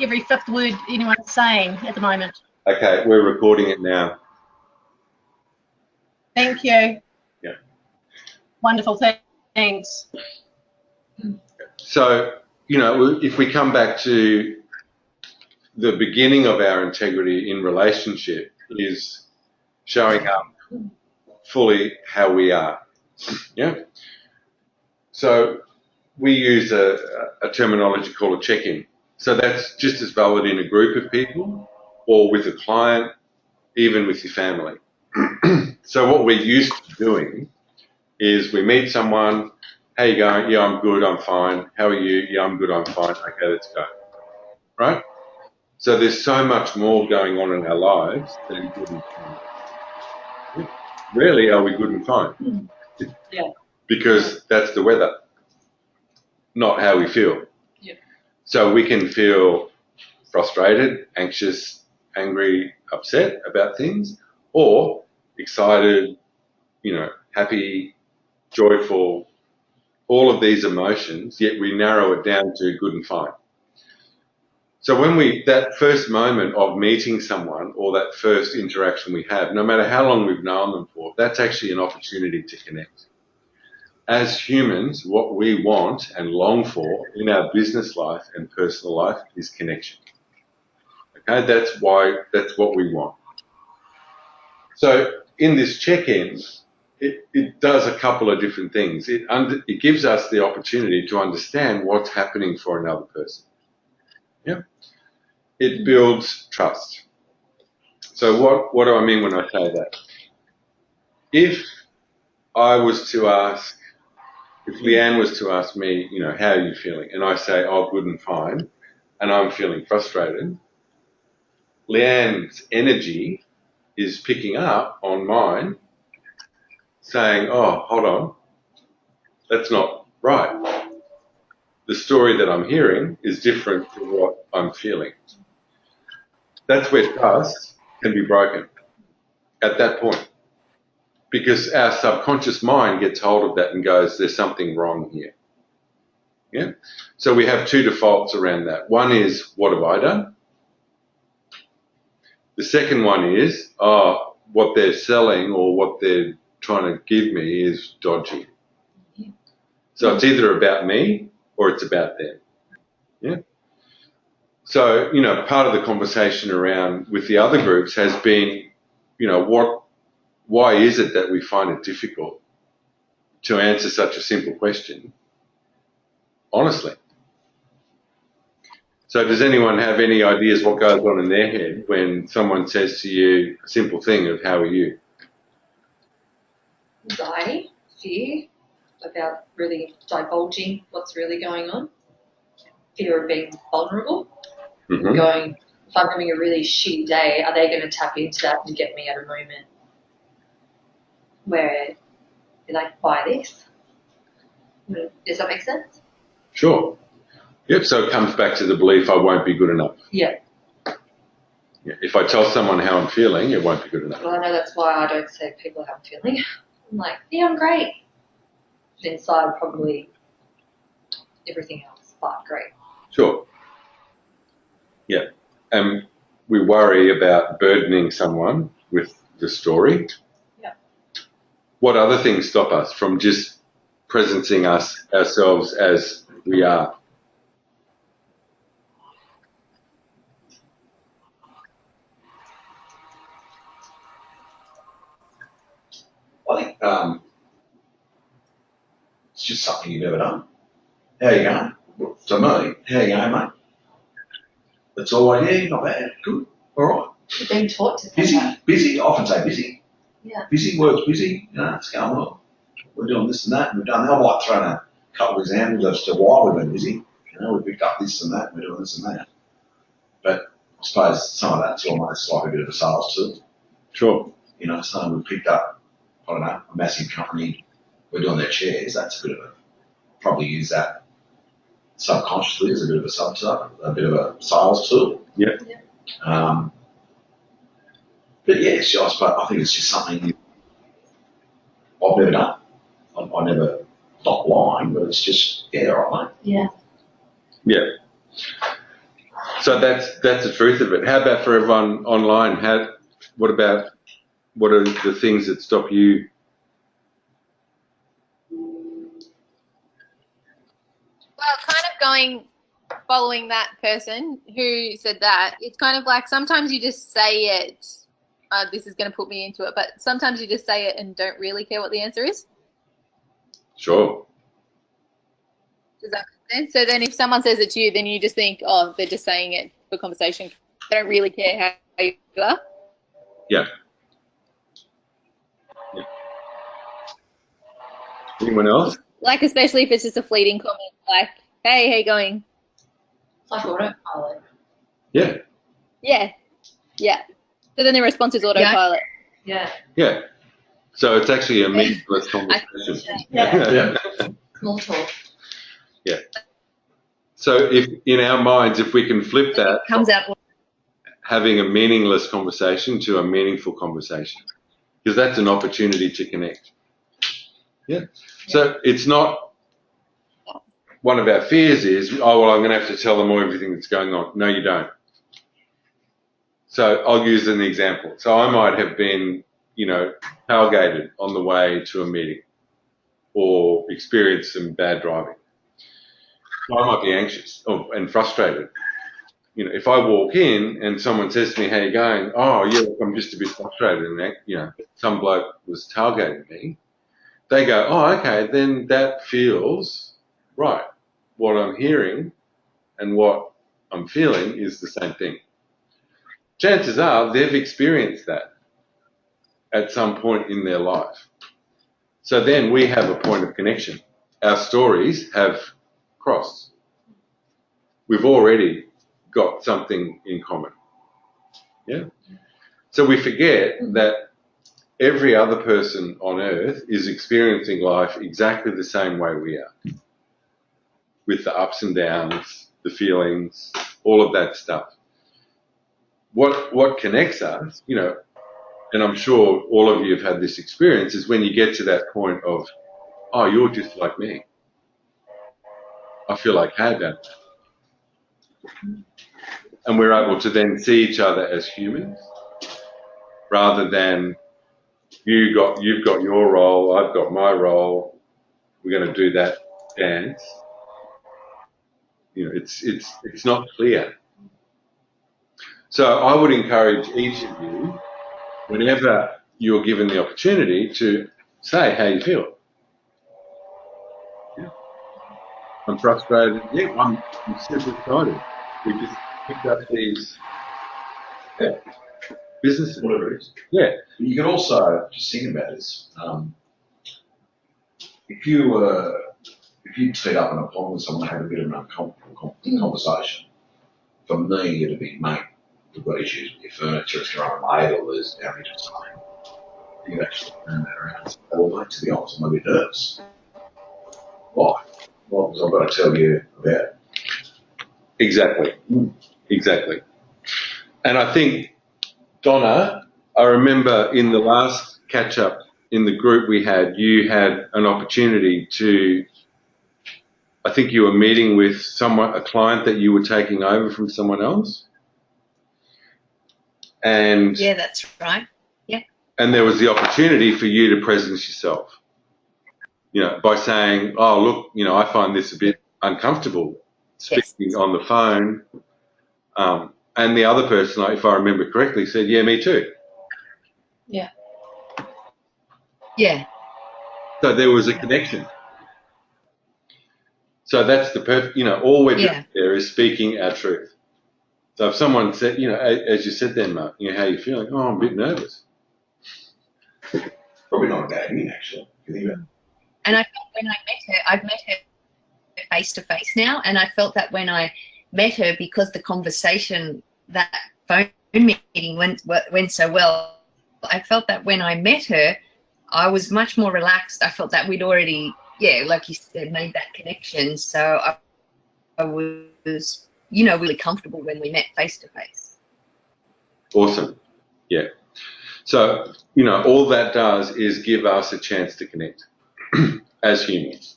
every fifth word anyone's saying at the moment. Okay, we're recording it now. Thank you. Yeah. Wonderful, thanks. So, you know, if we come back to the beginning of our integrity in relationship is showing up fully how we are. Yeah. So we use a terminology called a check-in. So that's just as valid in a group of people or with a client, even with your family. So what we're used to doing is we meet someone, how you going? Yeah, I'm good, I'm fine. How are you? Yeah, I'm good, I'm fine. Okay, let's go. Right? So there's so much more going on in our lives than good and fine. Rarely are we good and fine. Yeah. Because that's the weather, not how we feel. Yeah. So we can feel frustrated, anxious, angry, upset about things, or excited, you know, happy, joyful, all of these emotions, yet we narrow it down to good and fine. So when that first moment of meeting someone or that first interaction we have, no matter how long we've known them for, that's actually an opportunity to connect. As humans, what we want and long for in our business life and personal life is connection. Okay, that's what we want. So in this check-in, it does a couple of different things. It gives us the opportunity to understand what's happening for another person. Yeah. It builds trust. So what do I mean when I say that? If Leanne was to ask me, you know, how are you feeling? And I say, oh, good and fine, and I'm feeling frustrated, Leanne's energy is picking up on mine, saying, oh, hold on, that's not right. The story that I'm hearing is different to what I'm feeling. That's where trust can be broken at that point. Because our subconscious mind gets hold of that and goes, there's something wrong here. Yeah. So we have two defaults around that. One is, what have I done? The second one is, oh, what they're selling or what they're trying to give me is dodgy. So it's either about me or it's about them. Yeah. So, you know, part of the conversation around with the other groups has been, you know, why is it that we find it difficult to answer such a simple question honestly? So does anyone have any ideas what goes on in their head when someone says to you a simple thing of how are you? Anxiety, fear about really divulging what's really going on, fear of being vulnerable, going, if I'm having a really shitty day, are they going to tap into that and get me at a moment where they're like, buy this? Does that make sense? Sure. Yep, so it comes back to the belief I won't be good enough. Yeah. Yeah. If I tell someone how I'm feeling, it won't be good enough. Well, I know that's why I don't say to people how I'm feeling. I'm like, yeah, I'm great. Inside, probably everything else, but great. Sure. Yeah. And we worry about burdening someone with the story. Yeah. What other things stop us from just presencing ourselves as we are? I think it's just something you've never done. How you going? To me, how you going, mate? That's all I hear. Not bad. Good. All right. You're being taught to say that. Busy. I often say busy. Yeah. Busy. Work's busy. You know, it's going well. We're doing this and that. And we've done that. I might throw in a couple of examples as to why we've been busy. You know, we picked up this and that. We're doing this and that. But I suppose some of that's almost like a bit of a sales tool. Sure. You know, so we picked up, I don't know, a massive company. We're doing their chairs. That's a bit of probably use that subconsciously as a bit of a bit of a sales tool. Yeah. But yeah, I suppose I think it's just something I've never done. I never, not lying, but it's just, yeah, all right, mate. Yeah. Yeah. So that's the truth of it. How about for everyone online? What are the things that stop you? Well, kind of following that person who said that, it's kind of like sometimes you just say it, this is going to put me into it, but sometimes you just say it and don't really care what the answer is. Sure. Does that make sense? So then if someone says it to you, then you just think, oh, they're just saying it for conversation. They don't really care how you are. Yeah. Anyone else? Like, especially if it's just a fleeting comment, like, hey, how you going? Like autopilot. Yeah. Yeah. Yeah. So then the response is autopilot. Yeah. Yeah. So it's actually a meaningless conversation. Yeah. Small talk. Yeah. So if in our minds, if we can flip that, It comes out. having a meaningless conversation to a meaningful conversation, because that's an opportunity to connect. Yeah. So it's not, one of our fears is, oh, well, I'm going to have to tell them all everything that's going on. No, you don't. So I'll use an example. So I might have been, tailgated on the way to a meeting or experienced some bad driving. So I might be anxious and frustrated. If I walk in and someone says to me, how you going? Oh, yeah, look, I'm just a bit frustrated. And, some bloke was tailgating me. They go, oh, okay, then that feels right. What I'm hearing and what I'm feeling is the same thing. Chances are they've experienced that at some point in their life. So then we have a point of connection. Our stories have crossed. We've already got something in common. Yeah. So we forget that every other person on earth is experiencing life exactly the same way we are, with the ups and downs, the feelings, all of that stuff. What connects us, and I'm sure all of you have had this experience, is when you get to that point of, oh, you're just like me. I feel okay about that. And we're able to then see each other as humans, rather than you've got your role, I've got my role, we're going to do that dance. It's not clear. So I would encourage each of you, whenever you're given the opportunity, to say how you feel. Yeah. I'm frustrated. Yeah, I'm super excited. We just picked up these businesses. Whatever it is. Yeah. You can also just think about this. If you teed up an appointment with someone, have a bit of an uncomfortable conversation, for me it'd be, mate, we've got issues with your furniture, it's going late, or there's damage or something. You could actually turn that around and say, well, mate, to be honest, I'm a bit nervous. Why? Well, because I've got to tell you about it. Exactly. Exactly. And I think, Donna, I remember in the last catch-up in the group we had, you had an opportunity to, I think you were meeting with a client that you were taking over from someone else. And Yeah, that's right. Yeah. And there was the opportunity for you to presence yourself, by saying, oh, look, I find this a bit uncomfortable speaking on the phone. And the other person, if I remember correctly, said, yeah, me too. Yeah. Yeah. So there was a connection. So that's the perfect, all we're doing there is speaking our truth. So if someone said, as you said then, Mark, how are you feeling? Oh, I'm a bit nervous. Probably not a bad thing, actually. And I felt when I met her, I've met her face to face now, and I felt that when I met her, because the conversation, that phone meeting went so well, I felt that when I met her, I was much more relaxed. I felt that we'd already, like you said, made that connection. So I was, really comfortable when we met face to face. Awesome. Yeah. So, all that does is give us a chance to connect as humans.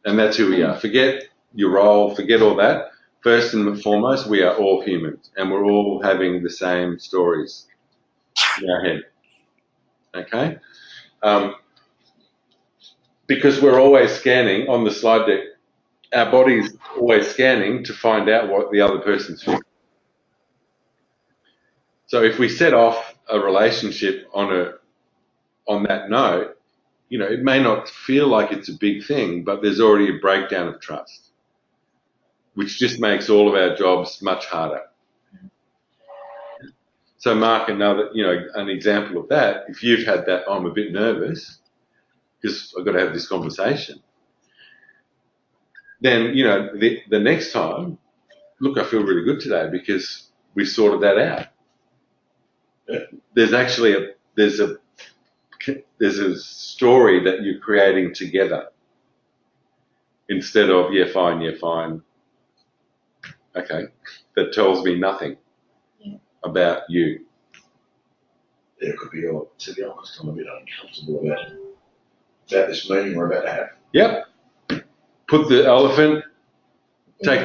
And that's who we are. Forget your role, forget all that. first and foremost, we are all humans, and we're all having the same stories in our head. Okay? Because we're always scanning on the slide deck. Our body's always scanning to find out what the other person's feeling. So if we set off a relationship on that note, you know, it may not feel like it's a big thing, but there's already a breakdown of trust, which just makes all of our jobs much harder. So Mark, an example of that, if you've had that, I'm a bit nervous because I've got to have this conversation, then, you know, the next time, look, I feel really good today because we sorted that out. There's actually there's a story that you're creating together instead of, yeah, fine. Okay, that tells me nothing about you. There could be, to be honest, I'm a bit uncomfortable about this meeting we're about to have. Yep. Take the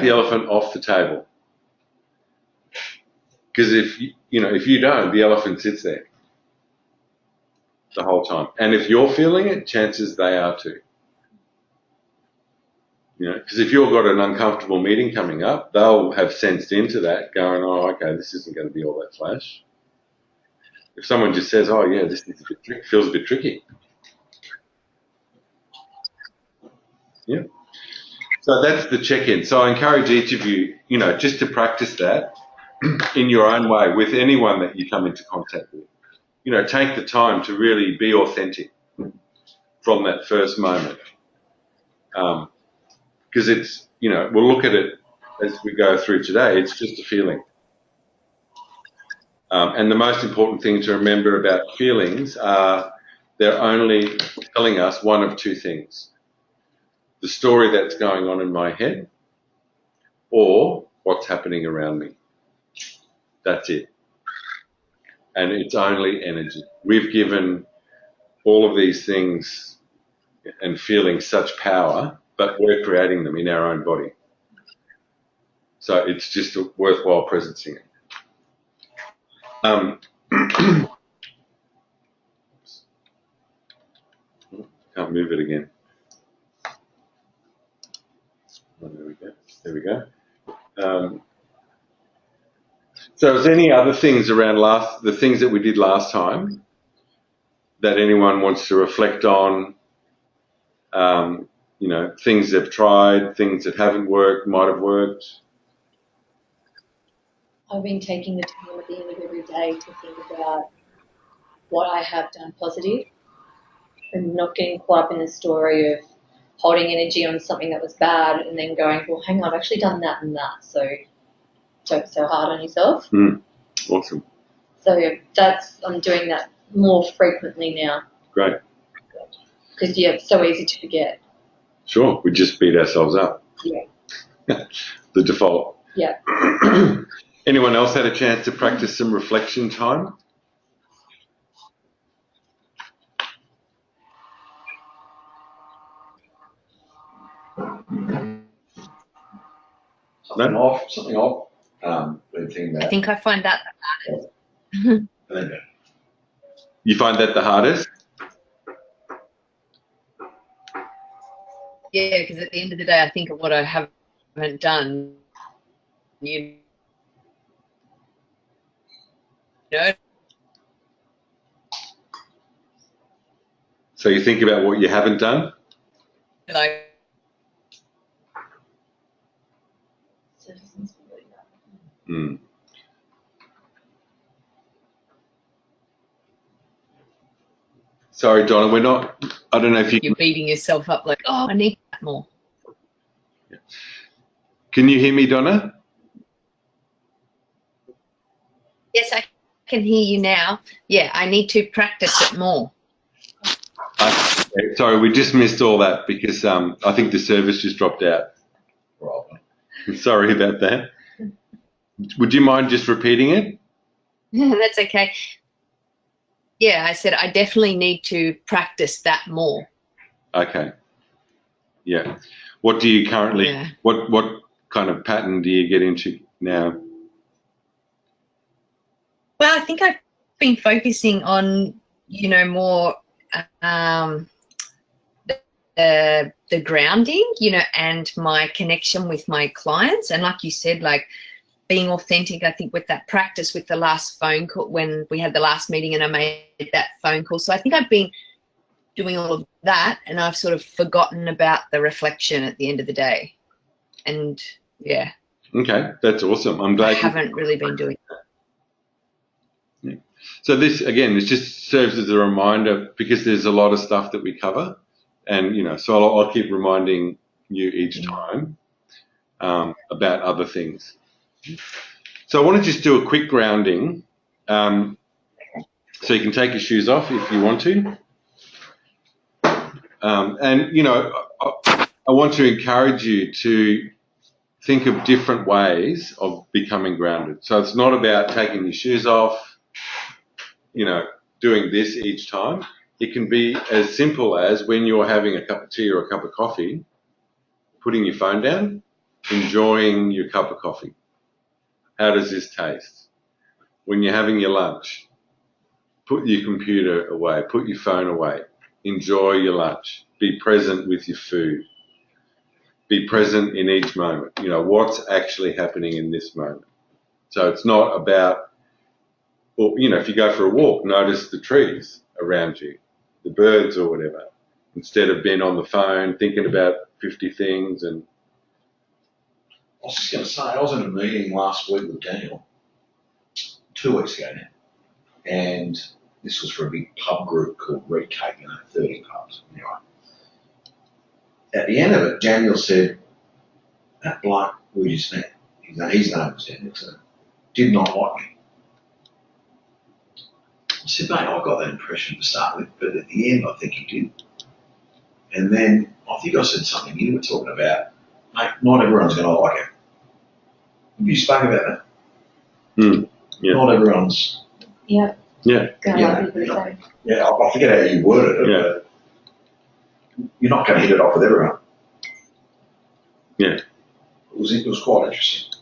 elephant off the table. Because if you don't, the elephant sits there the whole time. And if you're feeling it, chances they are too. You know, because if you've got an uncomfortable meeting coming up, they'll have sensed into that, going, oh, okay, this isn't going to be all that flash. If someone just says, oh, yeah, this is feels a bit tricky. Yeah. So that's the check-in. So I encourage each of you, you know, just to practice that in your own way with anyone that you come into contact with. You know, take the time to really be authentic from that first moment. Because it's, you know, we'll look at it as we go through today. It's just a feeling. And the most important thing to remember about feelings are they're only telling us one of two things. The story that's going on in my head or what's happening around me. That's it. And it's only energy. We've given all of these things and feelings such power, but we're creating them in our own body. So it's just worthwhile presencing it. Can't move it again. Oh, there we go. So is there any other things around the things that we did last time that anyone wants to reflect on? You know, things they've tried, things that haven't worked, might have worked. I've been taking the time at the end of every day to think about what I have done positive and not getting caught up in the story of holding energy on something that was bad and then going, well, hang on, I've actually done that and that. So don't be so hard on yourself. Awesome. So I'm doing that more frequently now. Great. Because, yeah, it's so easy to forget. Sure, we just beat ourselves up. Yeah. The default. Yeah. Anyone else had a chance to practice some reflection time? Something I've been thinking about. I think I find that You find that the hardest? yeah, because at the end of the day, I think of what I haven't done. You know. So you think about what you haven't done? Like, Sorry, Donna, we're not, I don't know if you're beating yourself up like, oh, I need that more. Can you hear me, Donna? Yes, I can hear you now. Yeah, I need to practice it more. Sorry, we just missed all that because I think the service just dropped out. Right. Sorry about that. Would you mind just repeating it? That's okay. Yeah, I said I definitely need to practice that more. Okay. Yeah. What do you currently, what kind of pattern do you get into now? Well, I think I've been focusing on, more the grounding, and my connection with my clients. And like you said, like being authentic, I think with that practice with the last phone call, when we had the last meeting and I made that phone call. So I think I've been doing all of that, and I've sort of forgotten about the reflection at the end of the day. And yeah. Okay, that's awesome. I'm glad I haven't really been doing that. Yeah. So this just serves as a reminder, because there's a lot of stuff that we cover, and so I'll keep reminding you each time about other things. So I want to just do a quick grounding, so you can take your shoes off if you want to, I want to encourage you to think of different ways of becoming grounded. So it's not about taking your shoes off, doing this each time. It can be as simple as when you're having a cup of tea or a cup of coffee, putting your phone down, enjoying your cup of coffee. How does this taste? When you're having your lunch, put your computer away, put your phone away, enjoy your lunch, be present with your food, be present in each moment. What's actually happening in this moment. So it's not about, if you go for a walk, notice the trees around you, the birds or whatever, instead of being on the phone thinking about 50 things. And I was just going to say, I was in a meeting last week with Daniel, 2 weeks ago now, and this was for a big pub group called Red Cape, 30 pubs. Anyway, at the end of it, Daniel said, that bloke we just met, his name was Daniel, did not like me. I said, mate, I got that impression to start with, but at the end, I think he did. And then I think I said something you were talking about, mate, not everyone's going to like it. Have you spoken about that? Yeah. Not everyone's. Yeah. Yeah. I forget how you worded it, but you're not going to hit it off with everyone. Yeah. It was quite interesting.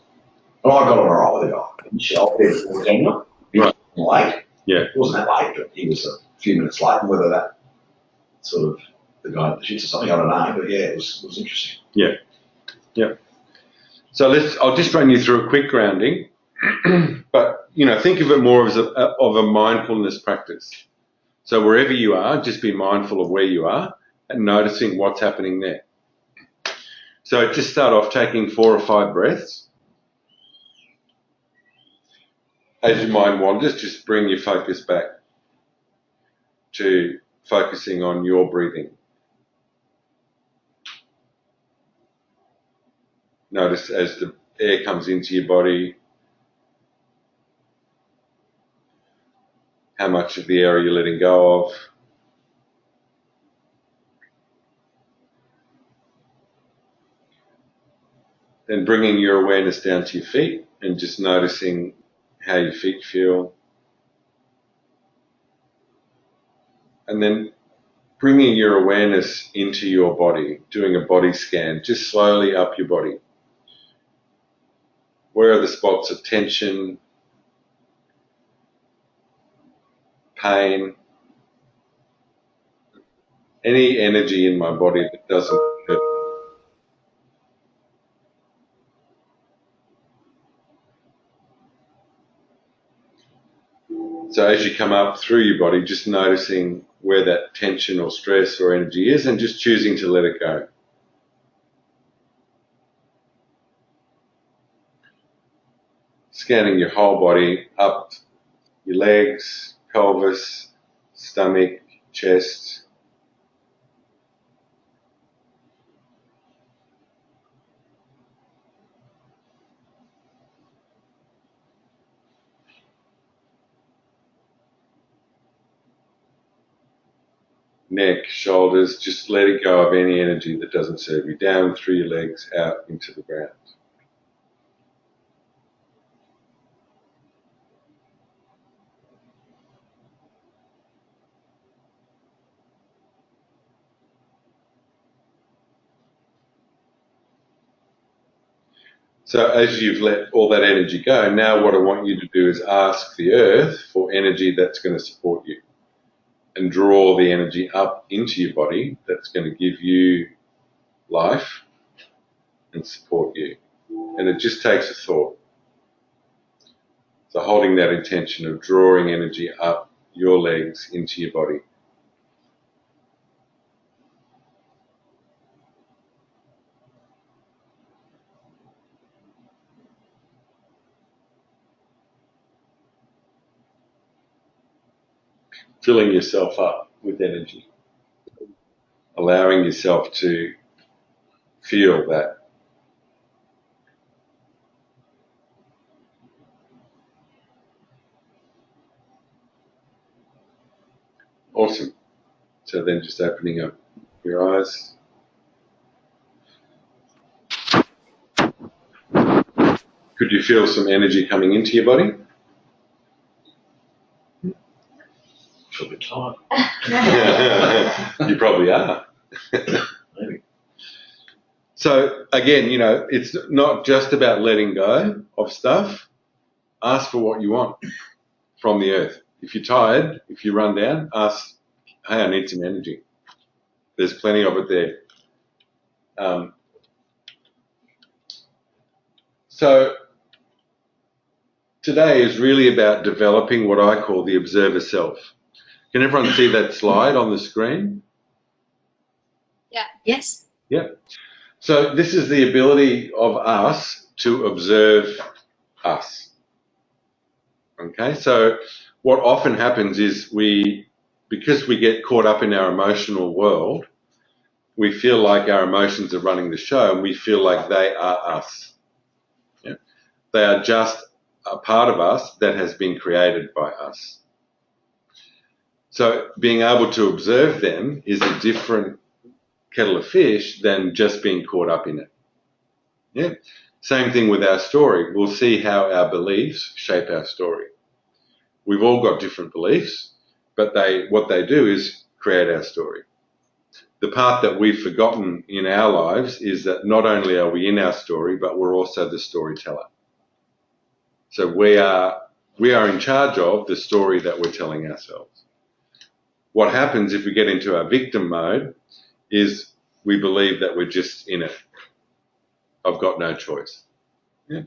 And I got on all right with the guy. Michelle, before Daniel, he was late. Yeah. It wasn't that late, but he was a few minutes late. And whether that sort of the guy at the shits or something, I don't know. But yeah, it was interesting. Yeah. Yeah. So I'll just run you through a quick grounding, but think of it more as of a mindfulness practice. So wherever you are, just be mindful of where you are and noticing what's happening there. So just start off taking 4 or 5 breaths. As your mind wanders, just bring your focus back to focusing on your breathing. Notice as the air comes into your body, how much of the air are you letting go of? Then bringing your awareness down to your feet and just noticing how your feet feel. And then bringing your awareness into your body, doing a body scan, just slowly up your body. Where are the spots of tension, pain, any energy in my body that doesn't fit? So as you come up through your body, just noticing where that tension or stress or energy is and just choosing to let it go. Scanning your whole body up, your legs, pelvis, stomach, chest. Neck, shoulders, just let it go of any energy that doesn't serve you. Down through your legs, out into the ground. So as you've let all that energy go, now what I want you to do is ask the earth for energy that's going to support you and draw the energy up into your body that's going to give you life and support you. And it just takes a thought. So holding that intention of drawing energy up your legs into your body. Filling yourself up with energy. Allowing yourself to feel that. Awesome. So then just opening up your eyes. Could you feel some energy coming into your body? Feel a bit tired. You probably are. Maybe. So again, you know, it's not just about letting go of stuff. Ask for what you want from the earth. If you're tired, if you run down, ask, hey, I need some energy. There's plenty of it there. So today is really about developing what I call the observer self. Can everyone see that slide on the screen? Yeah. Yes. Yep. So this is the ability of us to observe us. Okay, so what often happens is because we get caught up in our emotional world, we feel like our emotions are running the show and we feel like they are us. Yeah? They are just a part of us that has been created by us. So being able to observe them is a different kettle of fish than just being caught up in it. Yeah. Same thing with our story. We'll see how our beliefs shape our story. We've all got different beliefs, but what they do is create our story. The part that we've forgotten in our lives is that not only are we in our story, but we're also the storyteller. So we are in charge of the story that we're telling ourselves. What happens if we get into our victim mode is we believe that we're just in it. I've got no choice. Yeah?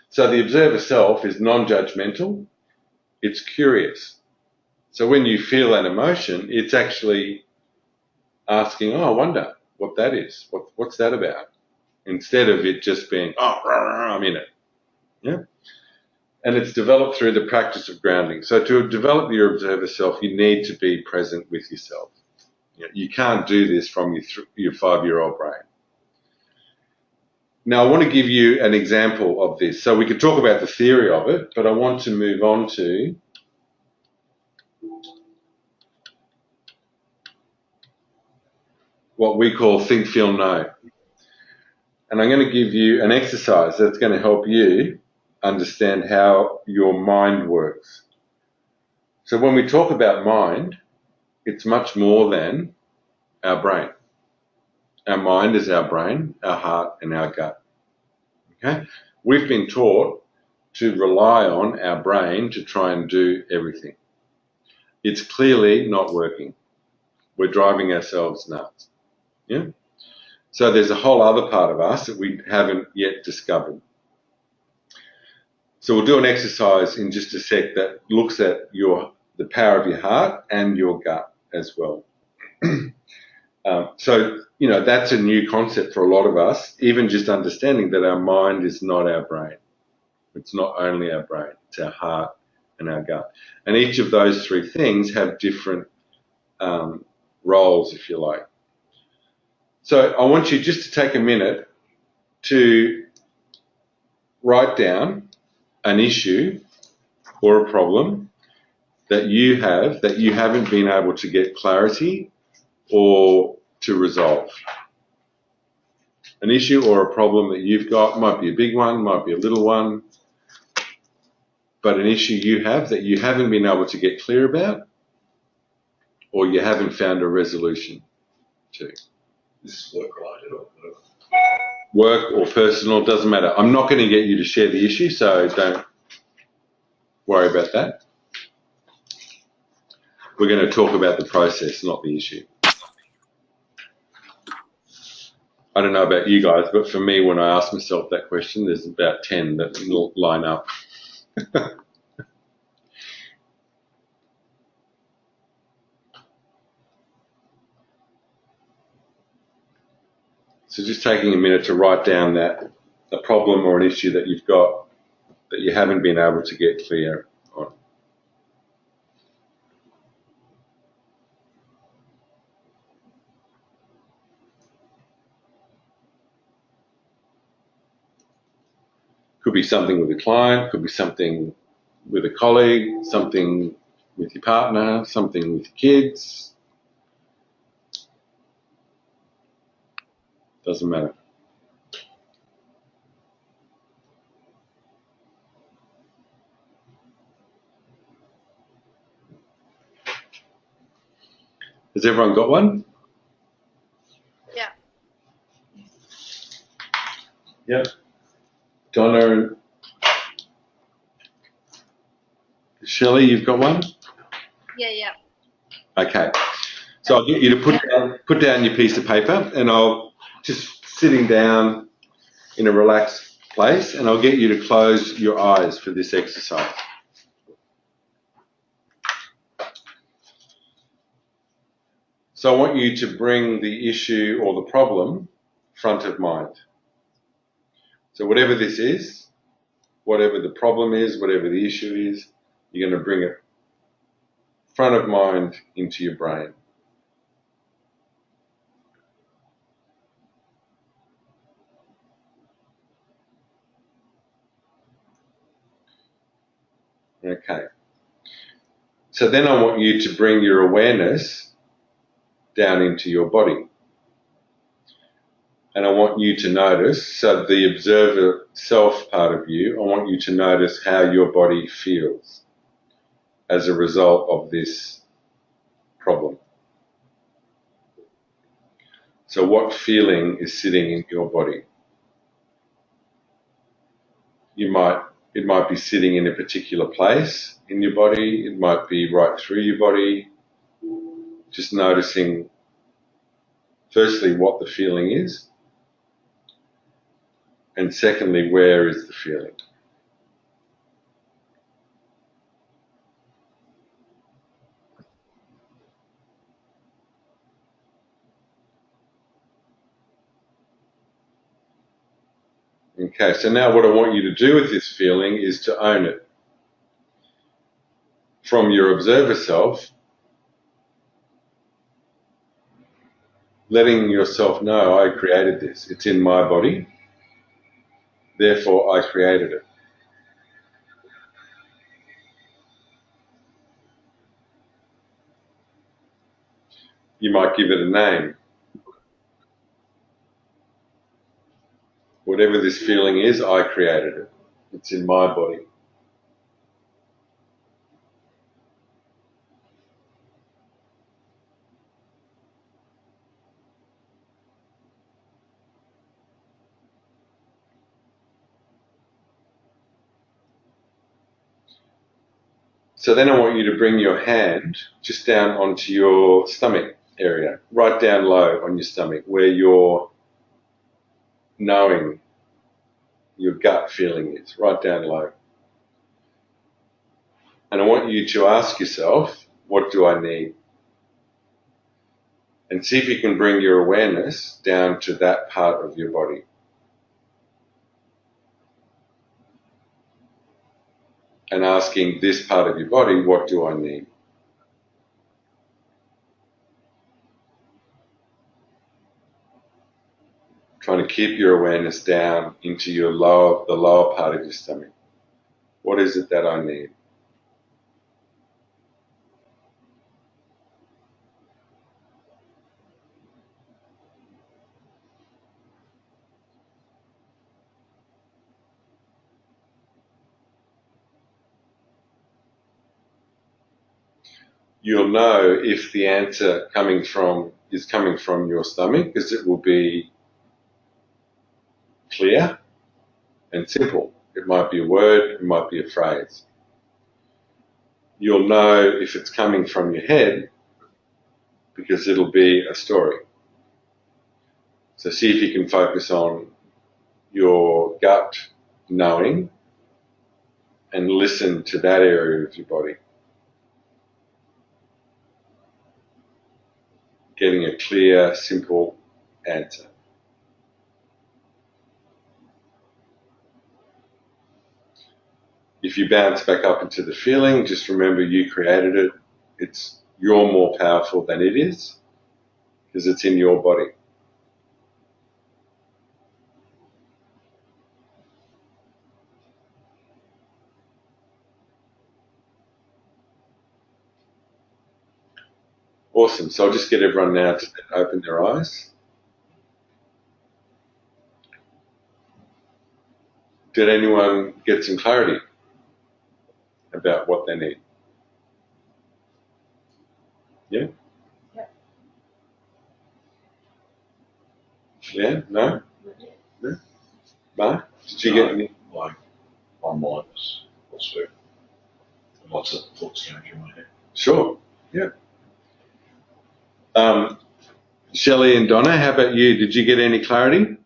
So the observer self is non-judgmental. It's curious. So when you feel an emotion, it's actually asking, oh, I wonder what that is. What's that about? Instead of it just being, oh, I'm in it. Yeah. And it's developed through the practice of grounding. So to develop your observer self, you need to be present with yourself. You can't do this from your 5-year-old brain. Now, I want to give you an example of this. So we could talk about the theory of it, but I want to move on to what we call think, feel, know. And I'm going to give you an exercise that's going to help you understand how your mind works. So when we talk about mind, it's much more than our brain. Our mind is our brain, our heart, and our gut. Okay? We've been taught to rely on our brain to try and do everything. It's clearly not working. We're driving ourselves nuts. Yeah? So there's a whole other part of us that we haven't yet discovered. So we'll do an exercise in just a sec that looks at the power of your heart and your gut as well. So, you know, that's a new concept for a lot of us, even just understanding that our mind is not our brain. It's not only our brain, it's our heart and our gut. And each of those three things have different roles, if you like. So I want you just to take a minute to write down an issue or a problem that you haven't been able to get clarity or to resolve. An issue or a problem that you've got, might be a big one, might be a little one, but an issue you have that you haven't been able to get clear about or you haven't found a resolution to. This is work related or whatever. work or personal, doesn't matter. I'm not going to get you to share the issue, so don't worry about that. We're going to talk about the process, not the issue. I don't know about you guys, but for me, when I ask myself that question, there's about 10 that line up. So just taking a minute to write down a problem or an issue that you've got that you haven't been able to get clear on. Could be something with a client, could be something with a colleague, something with your partner, something with your kids. Doesn't matter. Has everyone got one? Yeah. Yep. Donna and Shelley, you've got one? Yeah. Okay. So I'll get you to put down your piece of paper, and I'll just sitting down in a relaxed place, and I'll get you to close your eyes for this exercise. So I want you to bring the issue or the problem front of mind. So whatever this is, whatever the problem is, whatever the issue is, you're going to bring it front of mind into your brain. Okay. So then I want you to bring your awareness down into your body. And I want you to notice, so the observer self part of you, I want you to notice how your body feels as a result of this problem. So what feeling is sitting in your body? It might be sitting in a particular place in your body, it might be right through your body. Just noticing, firstly, what the feeling is, and secondly, where is the feeling? Okay, so now what I want you to do with this feeling is to own it. From your observer self, letting yourself know, I created this. It's in my body, therefore I created it. You might give it a name. Whatever this feeling is, I created it. It's in my body. So then I want you to bring your hand just down onto your stomach area, right down low on your stomach, where your knowing, your gut feeling is, right down low. And I want you to ask yourself, what do I need? And see if you can bring your awareness down to that part of your body. And asking this part of your body, what do I need? Trying to keep your awareness down into the lower part of your stomach. What is it that I need? You'll know if the answer is coming from your stomach, because it will be clear and simple. It might be a word, it might be a phrase. You'll know if it's coming from your head because it'll be a story. So see if you can focus on your gut knowing and listen to that area of your body. Getting a clear, simple answer. If you bounce back up into the feeling, just remember you created it. You're more powerful than it is because it's in your body. Awesome. So I'll just get everyone now to open their eyes. Did anyone get some clarity about what they need? Yeah? Yeah? No? No? Mark? Did you get any? My mind was also lots of thoughts going through my head. Sure. Yeah. Shelley and Donna, how about you? Did you get any clarity?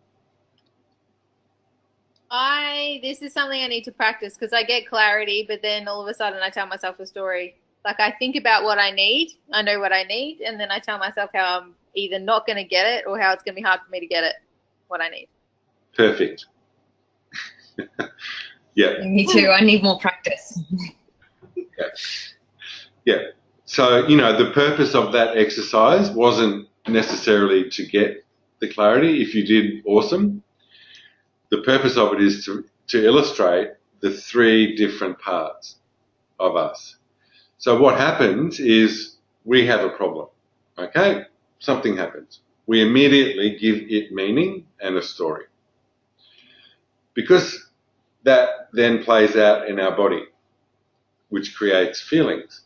This is something I need to practice because I get clarity, but then all of a sudden I tell myself a story. Like I think about what I need, I know what I need, and then I tell myself how I'm either not going to get it or how it's going to be hard for me to get it, what I need. Perfect. Yeah. Me too. I need more practice. Yeah. So, the purpose of that exercise wasn't necessarily to get the clarity. If you did, awesome. The purpose of it is to illustrate the three different parts of us. So what happens is we have a problem, okay? Something happens. We immediately give it meaning and a story. Because that then plays out in our body, which creates feelings.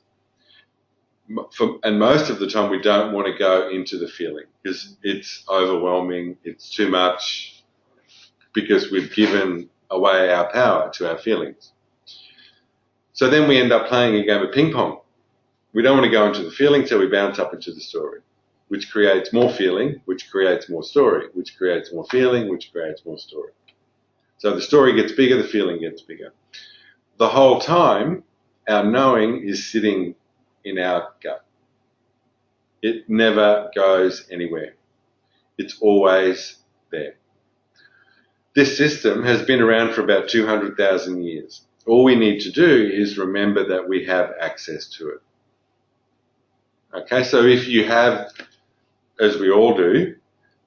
And most of the time we don't want to go into the feeling because it's overwhelming, it's too much, because we've given away our power to our feelings. So then we end up playing a game of ping pong. We don't want to go into the feeling, so we bounce up into the story, which creates more feeling, which creates more story, which creates more feeling, which creates more story. So the story gets bigger, the feeling gets bigger. The whole time, our knowing is sitting in our gut. It never goes anywhere. It's always there. This system has been around for about 200,000 years. All we need to do is remember that we have access to it. Okay, so if you have, as we all do,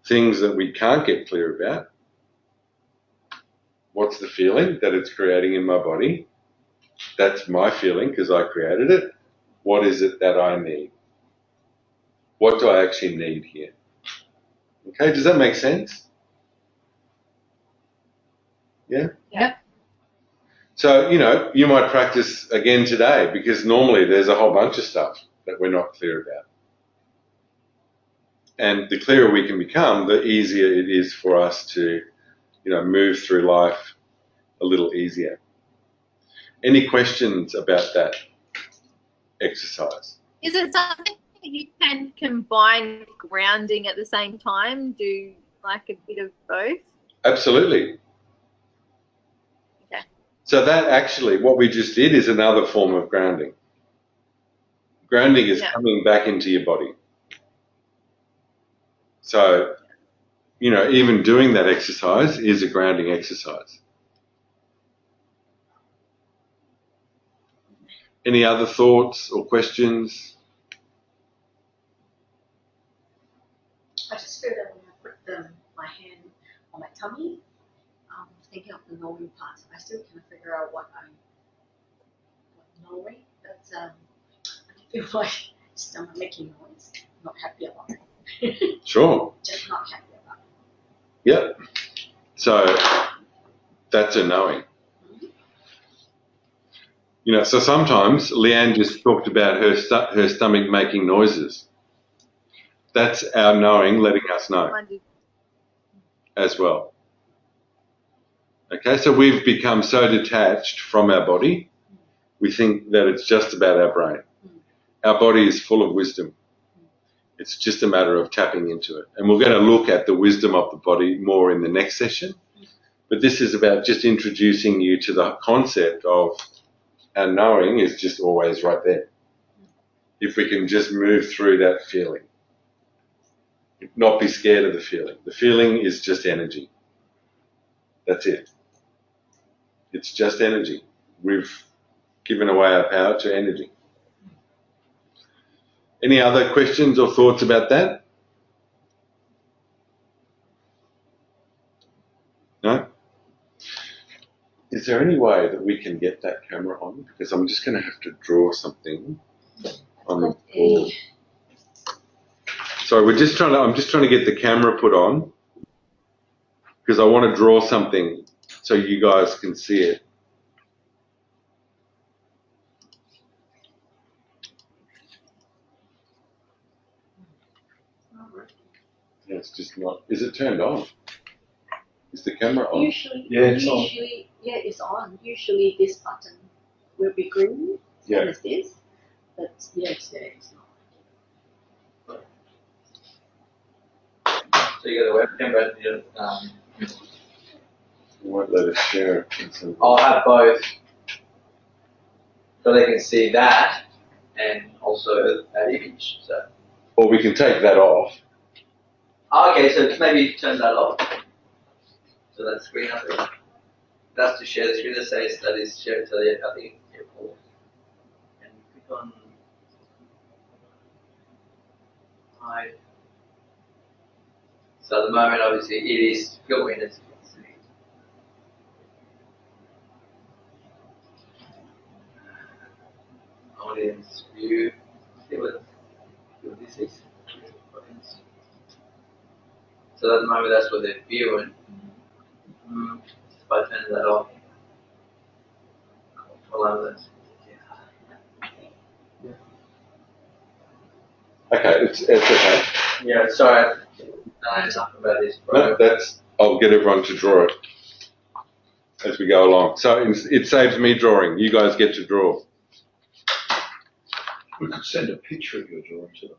things that we can't get clear about, what's the feeling that it's creating in my body? That's my feeling because I created it. What is it that I need? What do I actually need here? Okay, does that make sense? Yeah? Yep. So, you might practice again today because normally there's a whole bunch of stuff that we're not clear about. And the clearer we can become, the easier it is for us to, move through life a little easier. Any questions about that exercise? Is it something that you can combine with grounding at the same time? Do like a bit of both? Absolutely. Okay. So that actually, what we just did is another form of grounding. Grounding is coming back into your body. So, even doing that exercise is a grounding exercise. Any other thoughts or questions? I just feel that when I put my hand on my tummy, thinking of the knowing part, I still can't figure out what knowing, but I feel like stomach making noise, not happy about it. Sure. Just not happy about it. Yep. So that's a knowing. So sometimes Leanne just talked about her stomach making noises. That's our knowing letting us know as well. Okay, so we've become so detached from our body, we think that it's just about our brain. Our body is full of wisdom. It's just a matter of tapping into it. And we're going to look at the wisdom of the body more in the next session. But this is about just introducing you to the concept of our knowing is just always right there. If we can just move through that feeling, not be scared of the feeling. The feeling is just energy. That's it. It's just energy. We've given away our power to energy. Any other questions or thoughts about that? No? Is there any way that we can get that camera on? Because I'm just going to have to draw something on the board. So I'm just trying to get the camera put on because I want to draw something so you guys can see it. Yeah, it's just not. Is it turned on? Is the camera on? Usually, Yeah, it's on. yeah, it's on. Usually this button will be green, Yeah. same as this. But yes, yeah, it's not. So you got a webcam, but you You won't let us share it. I'll have both, so they can see that and also that image. So Or we can take that off. okay, so maybe turn that off. So that screen up there. That's to share the screen. That says that is shared to the I think airport. And click on hide. So at the moment, obviously, it is filming as you can see. Audience view. See what this is. Audience. So at the moment, that's what they're viewing. If I turn that off, allow that. Okay, it's okay. Yeah, sorry. I know enough about this, No, bro. I'll get everyone to draw it as we go along. So it saves me drawing. You guys get to draw. We could send a picture of your drawing to them.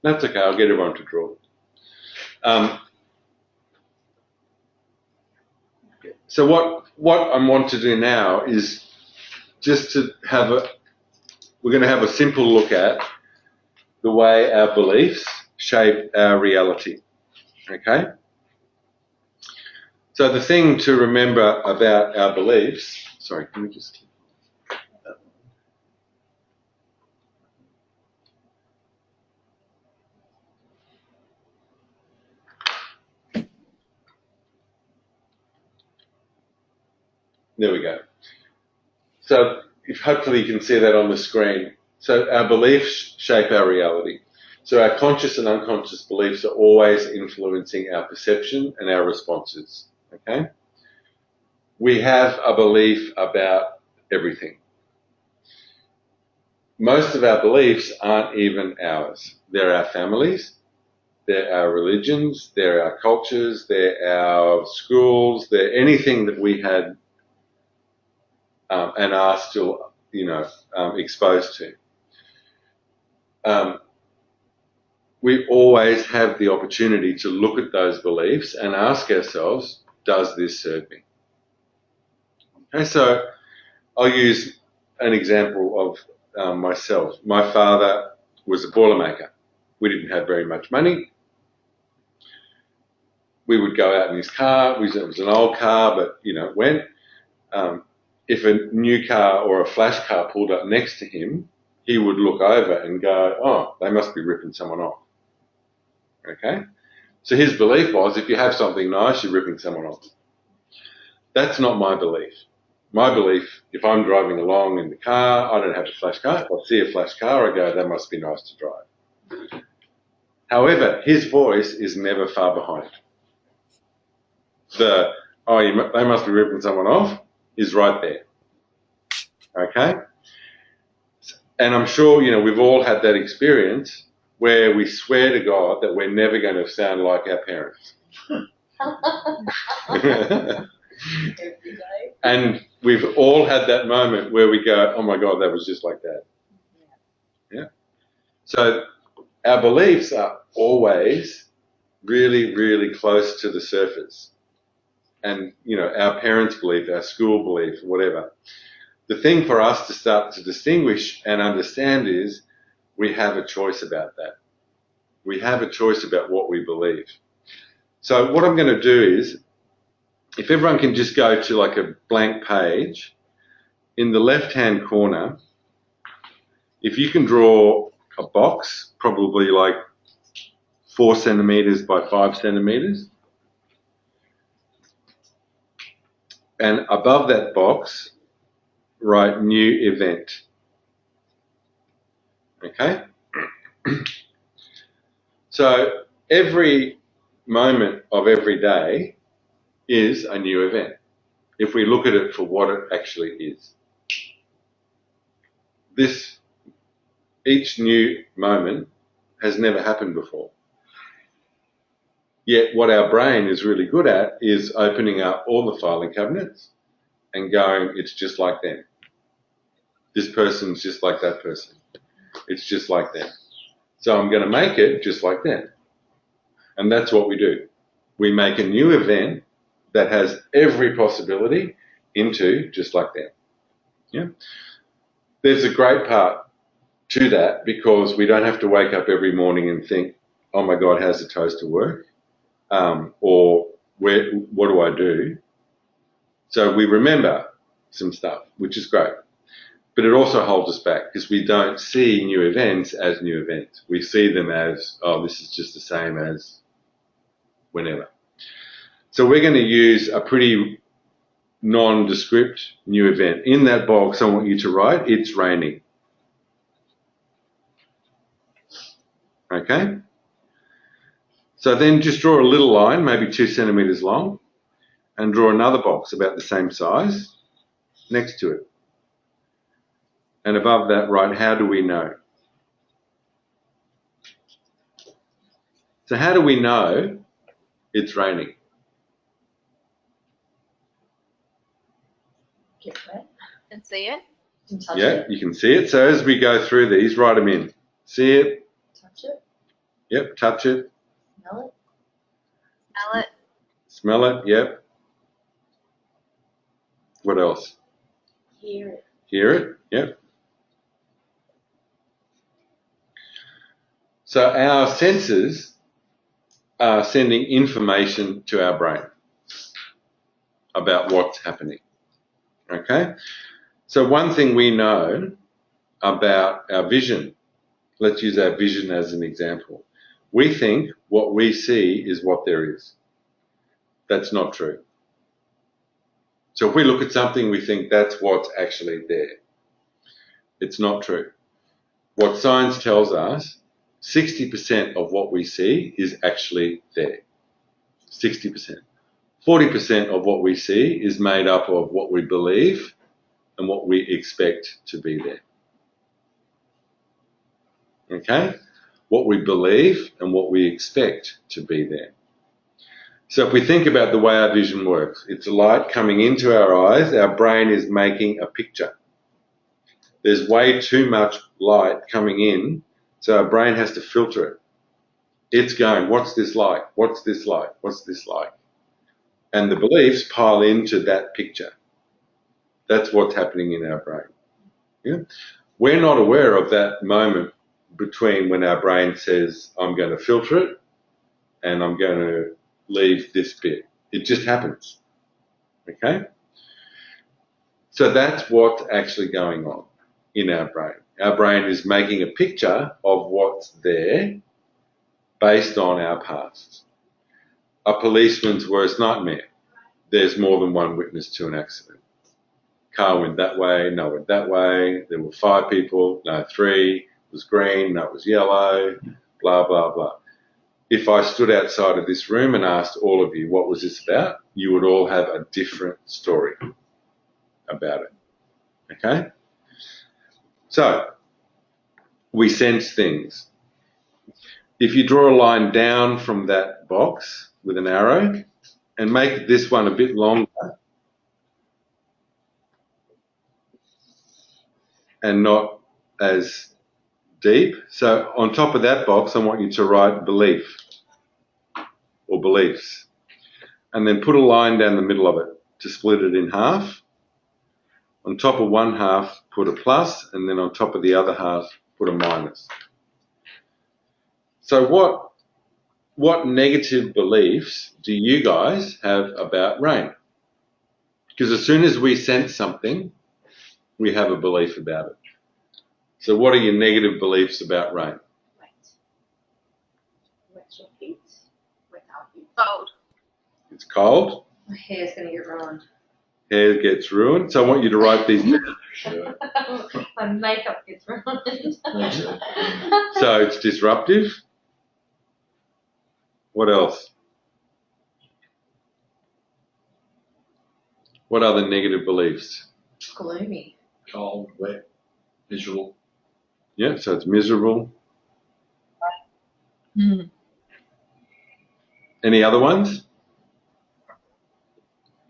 That's okay. I'll get everyone to draw. So what I want to do now is just to we're going to have a simple look at the way our beliefs shape our reality. Okay? So the thing to remember about our beliefs, sorry, can we just click that one? There we go. So hopefully you can see that on the screen. So our beliefs shape our reality. So our conscious and unconscious beliefs are always influencing our perception and our responses. Okay? We have a belief about everything. Most of our beliefs aren't even ours. They're our families, they're our religions, they're our cultures, they're our schools, they're anything that we had and are still, exposed to. We always have the opportunity to look at those beliefs and ask ourselves, does this serve me? Okay, so I'll use an example of myself. My father was a boilermaker. We didn't have very much money. We would go out in his car. It was an old car, but, went. If a new car or a flash car pulled up next to him, he would look over and go, oh, they must be ripping someone off. Okay? So his belief was, if you have something nice, you're ripping someone off. That's not my belief. My belief, if I'm driving along in the car, I don't have a flash car. If I see a flash car, I go, that must be nice to drive. However, his voice is never far behind. They must be ripping someone off is right there. Okay? And I'm sure, we've all had that experience where we swear to God that we're never going to sound like our parents. Every day. And we've all had that moment where we go, oh my God, that was just like that. Yeah. So our beliefs are always really, really close to the surface. And, you know, our parents' belief, our school belief, whatever. The thing for us to start to distinguish and understand is we have a choice about that. We have a choice about what we believe. So what I'm going to do is, if everyone can just go to like a blank page, in the left-hand corner, if you can draw a box, probably like 4 centimeters by 5 centimeters, and above that box, write new event. Okay? So every moment of every day is a new event, if we look at it for what it actually is. Each new moment has never happened before. Yet what our brain is really good at is opening up all the filing cabinets and going, it's just like them. This person's just like that person. It's just like them. So I'm going to make it just like them. And that's what we do. We make a new event that has every possibility into just like them. Yeah. There's a great part to that because we don't have to wake up every morning and think, oh my God, how's the toaster work? Or what do I do? So we remember some stuff, which is great. But it also holds us back because we don't see new events as new events. We see them as, oh, this is just the same as whenever. So we're going to use a pretty nondescript new event. In that box, I want you to write, it's raining. Okay? So then just draw a little line, maybe 2 centimeters long, and draw another box about the same size next to it. And above that, write, how do we know? So how do we know it's raining? Get wet. And see it. And touch Yeah, it. you can see it. So as we go through these, write them in. See it? Touch it. Yep. Touch it. Smell it. Smell it. Smell it. Yep. What else? Hear it. Hear it. Yep. So our senses are sending information to our brain about what's happening. Okay? So one thing we know about our vision, let's use our vision as an example. We think what we see is what there is. That's not true. So if we look at something, we think that's what's actually there. It's not true. What science tells us, 60% of what we see is actually there. 60%. 40% of what we see is made up of what we believe and what we expect to be there. Okay? What we believe and what we expect to be there. So if we think about the way our vision works, it's light coming into our eyes, our brain is making a picture. There's way too much light coming in, so our brain has to filter it. It's going, what's this like? What's this like? What's this like? And the beliefs pile into that picture. That's what's happening in our brain. Yeah? We're not aware of that moment between when our brain says, I'm going to filter it and I'm going to leave this bit. It just happens. Okay? So that's what's actually going on in our brain. Our brain is making a picture of what's there based on our past. A policeman's worst nightmare. There's more than one witness to an accident. Car went that way, no, went that way. There were 5 people, no, 3. It was green, no, it was yellow, blah, blah, blah. If I stood outside of this room and asked all of you what was this about, you would all have a different story about it. Okay? So, we sense things. If you draw a line down from that box with an arrow and make this one a bit longer, and not as deep. So on top of that box, I want you to write belief or beliefs, and then put a line down the middle of it to split it in half. On top of one half, put a plus, and then on top of the other half, put a minus. So what negative beliefs do you guys have about rain? Because as soon as we sense something, we have a belief about it. So what are your negative beliefs about rain? Wet. Wet your feet. Wet our feet. Cold. It's cold, My hair's going to get ruined. hair gets ruined. So I want you to write these down. Sure. My makeup gets ruined. Me too. So it's disruptive. What else? What other negative beliefs? Gloomy. Cold, wet, miserable. Yeah, so it's miserable. Mm. Any other ones?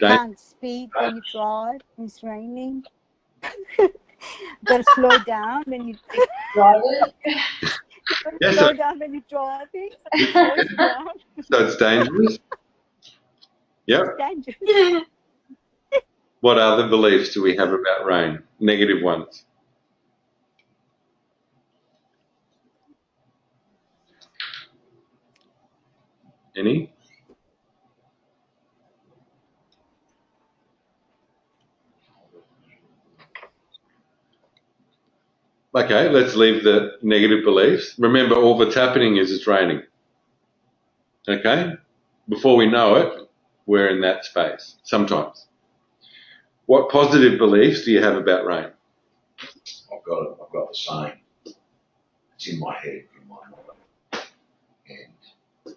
Can't speed when you drive. It's raining. Gotta slow down when you Drivers. Yes, slow so, down when you're driving. Slow down. so it's dangerous. Yep. It's dangerous. What other beliefs do we have about rain? Negative ones. Any? Okay, let's leave the negative beliefs. Remember, all that's happening is it's raining. Okay? Before we know it, we're in that space, sometimes. What positive beliefs do you have about rain? I've got the same. It's in my head, in my mind. And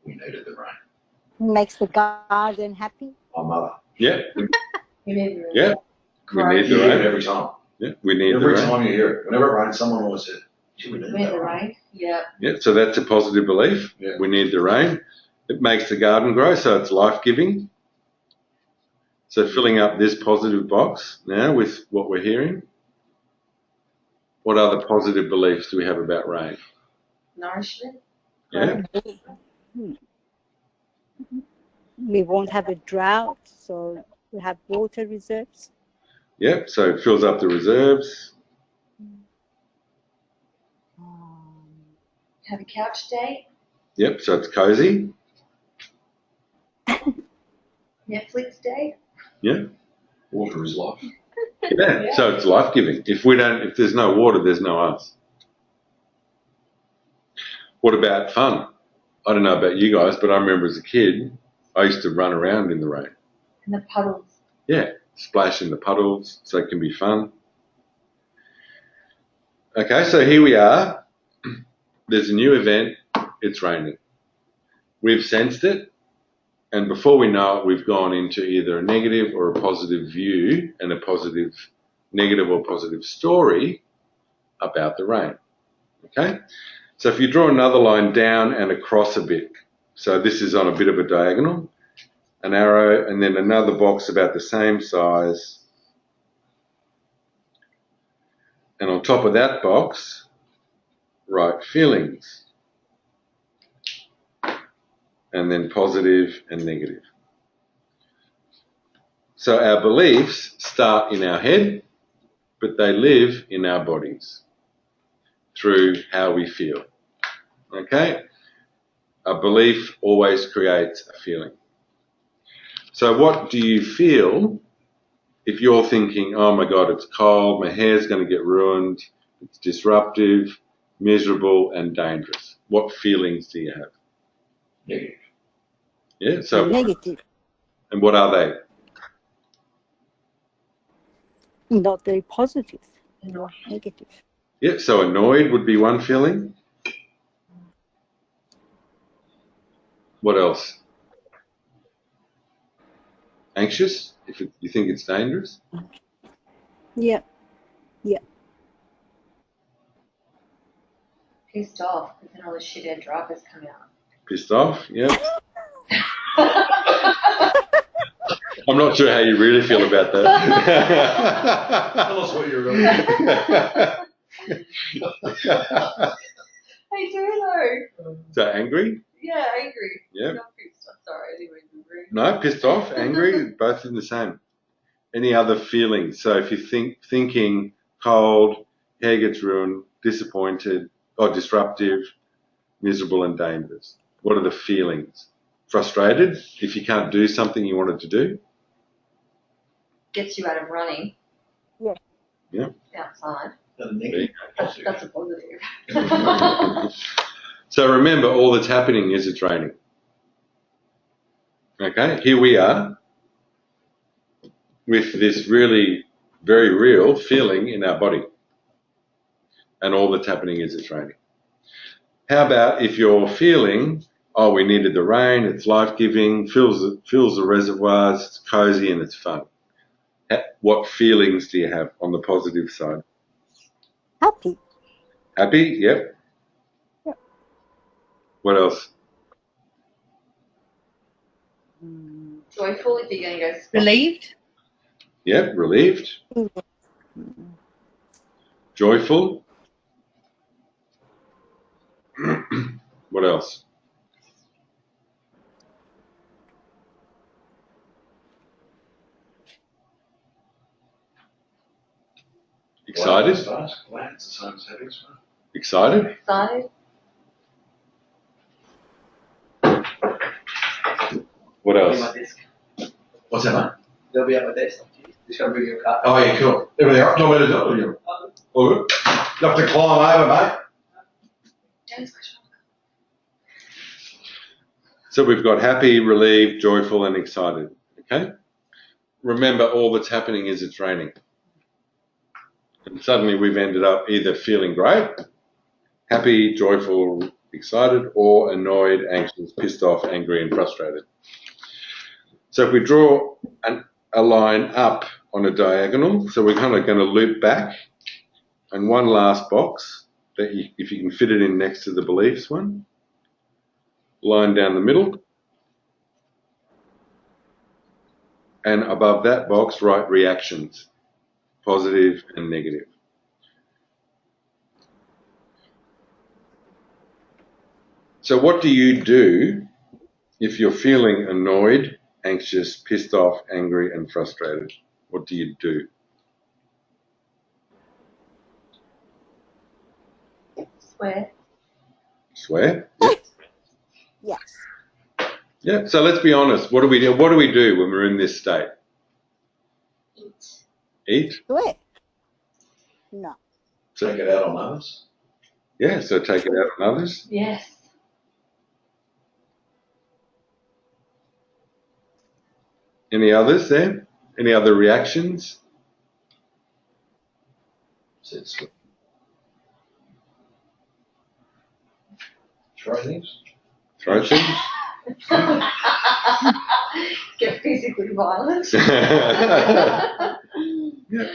we needed the rain. Makes the garden happy. My mother. Yeah, You need the yeah, we need You the hear it rain. every time. Yeah, we need the Every rain. time you hear it. Whenever it rains, someone always says, gee, we need We need that the rain. rain. Yeah. Yeah, so that's a positive belief. Yeah. We need the rain. It makes the garden grow, so it's life-giving. So filling up this positive box now with what we're hearing. What other positive beliefs do we have about rain? Nourishment. Yeah, We won't have a drought, so we have water reserves. yeah, so it fills up the reserves. Have a couch day. Yep, so it's cozy. Netflix day. Yeah, Water is life. yeah, so it's life-giving. If there's no water, there's no us. What about fun? I don't know about you guys, but I remember as a kid, I used to run around in the rain. And the puddles. Yeah, splash in the puddles, so it can be fun. Okay, so here we are. There's a new event. It's raining. We've sensed it, and before we know it, we've gone into either a negative or a positive view and a positive, negative or positive story about the rain. Okay? So if you draw another line down and across a bit, so this is on a bit of a diagonal, an arrow, and then another box about the same size. And on top of that box, write feelings. And then positive and negative. So our beliefs start in our head, but they live in our bodies through how we feel. Okay? A belief always creates a feeling. So what do you feel if you're thinking, oh my God, it's cold, my hair's going to get ruined, it's disruptive, miserable, and dangerous? What feelings do you have? Negative. Yeah, so, Negative, and what are they? not very positive. Negative. Yeah, so annoyed would be one feeling. What else? Anxious, if you think it's dangerous. Yeah. Pissed off because then all the shit-head drivers come out. Pissed off, yeah. I'm not sure how you really feel about Tell that. us what you're really. They do though. So angry? Yeah, angry. Yeah. Not pissed. I'm sorry, I didn't mean to be rude. No, pissed off, angry, both in the same. Any other feelings? So if you thinking cold, hair gets ruined, disappointed, or disruptive, miserable and dangerous. What are the feelings? Frustrated if you can't do something you wanted to do? Gets you out of running. Yes. Yeah. Outside. That's a positive. So remember, all that's happening is it's raining. Okay, here we are with this really very real feeling in our body. And all that's happening is it's raining. How about if you're feeling, oh, we needed the rain, it's life-giving, fills the reservoirs, it's cozy and it's fun. What feelings do you have on the positive side? Happy. Happy? Yep. Yep. What else? Joyful if you're going to go. Relieved. Yep. Relieved. Joyful. What else? Excited? Glad it's the same as having fun. Excited? Excited. What They'll be else? at my desk. What's that, mate? They'll be at my desk. Just gotta bring your car. Oh, yeah, cool. Everything up? Do you want me to do it? Or all good? You have to climb over, mate. James, question. So we've got happy, relieved, joyful, and excited. Okay? Remember, all that's happening is it's raining. And suddenly we've ended up either feeling great, happy, joyful, excited, or annoyed, anxious, pissed off, angry, and frustrated. So if we draw a line up on a diagonal, so we're kind of going to loop back, and one last box, that if you can fit it in next to the beliefs one, line down the middle, and above that box write reactions, positive and negative. So what do you do if you're feeling annoyed, anxious, pissed off, angry, and frustrated? What do you do? Swear. Swear? Yep. Yes. Yeah. So let's be honest. What do we do? What do we do when we're in this state? Eat. Eat? Swear. No. Take it out on others. Yeah. So take it out on others. Yes. Any others there? Any other reactions? Said swear. Try things. Throw things? Get physically violent. Yeah.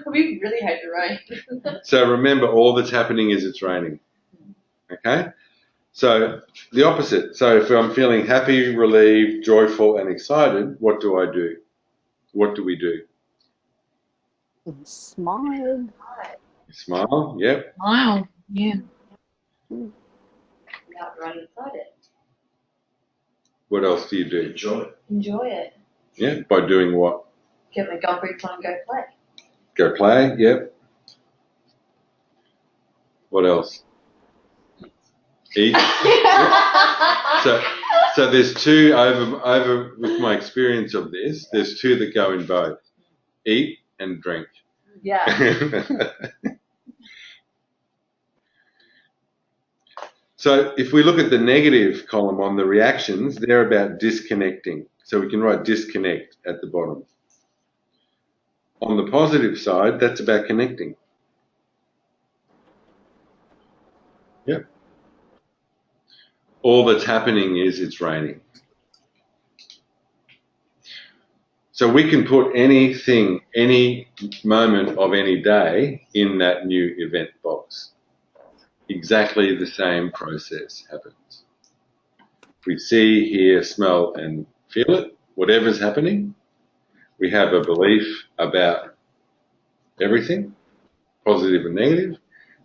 We really hate the rain. So remember, all that's happening is it's raining. Okay? So the opposite. So if I'm feeling happy, relieved, joyful, and excited, what do I do? What do we do? Smile. Smile. Yep. Wow. Yeah. Without running inside it. What else do you do? Enjoy it. Enjoy it. Yeah. By doing what? Get my gum boots on and go play. Go play. Yep. What else? Eat. So there's two over with my experience of this. There's two that go in both: eat and drink. Yeah. So if we look at the negative column on the reactions, they're about disconnecting. So we can write disconnect at the bottom. On the positive side, that's about connecting. Yep. All that's happening is it's raining. So we can put anything, any moment of any day in that new event box. Exactly the same process happens. We see, hear, smell, and feel it, whatever's happening, We have a belief about everything, positive and negative,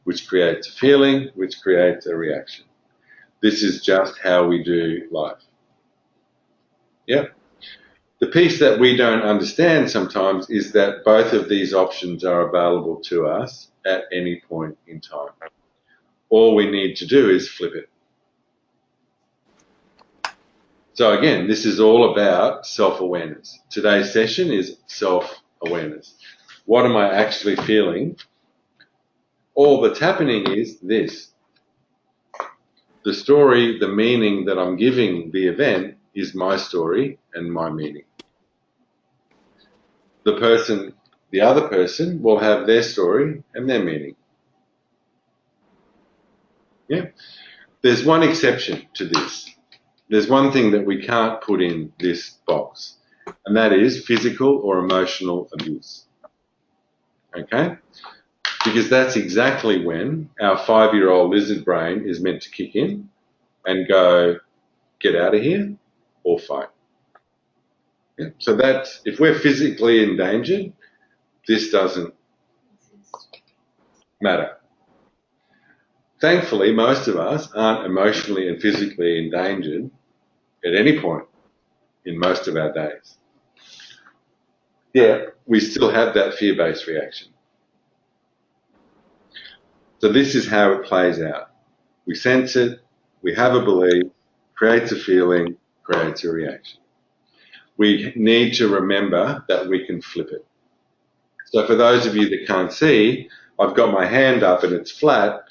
which creates a feeling, which creates a reaction. This is just how we do life. Yeah. The piece that we don't understand sometimes is that both of these options are available to us at any point in time. All we need to do is flip it. So again, this is all about self-awareness. Today's session is self-awareness. What am I actually feeling? All that's happening is this. The story, the meaning that I'm giving the event is my story and my meaning. The other person will have their story and their meaning. Yeah. There's one exception to this. There's one thing that we can't put in this box, and that is physical or emotional abuse. Okay? Because that's exactly when our 5-year-old lizard brain is meant to kick in and go, get out of here or fight. Yeah? So that's, if we're physically endangered, this doesn't matter. Thankfully, most of us aren't emotionally and physically endangered at any point in most of our days. Yeah, we still have that fear-based reaction. So this is how it plays out. We sense it, we have a belief, creates a feeling, creates a reaction. We need to remember that we can flip it. So for those of you that can't see, I've got my hand up and it's flat.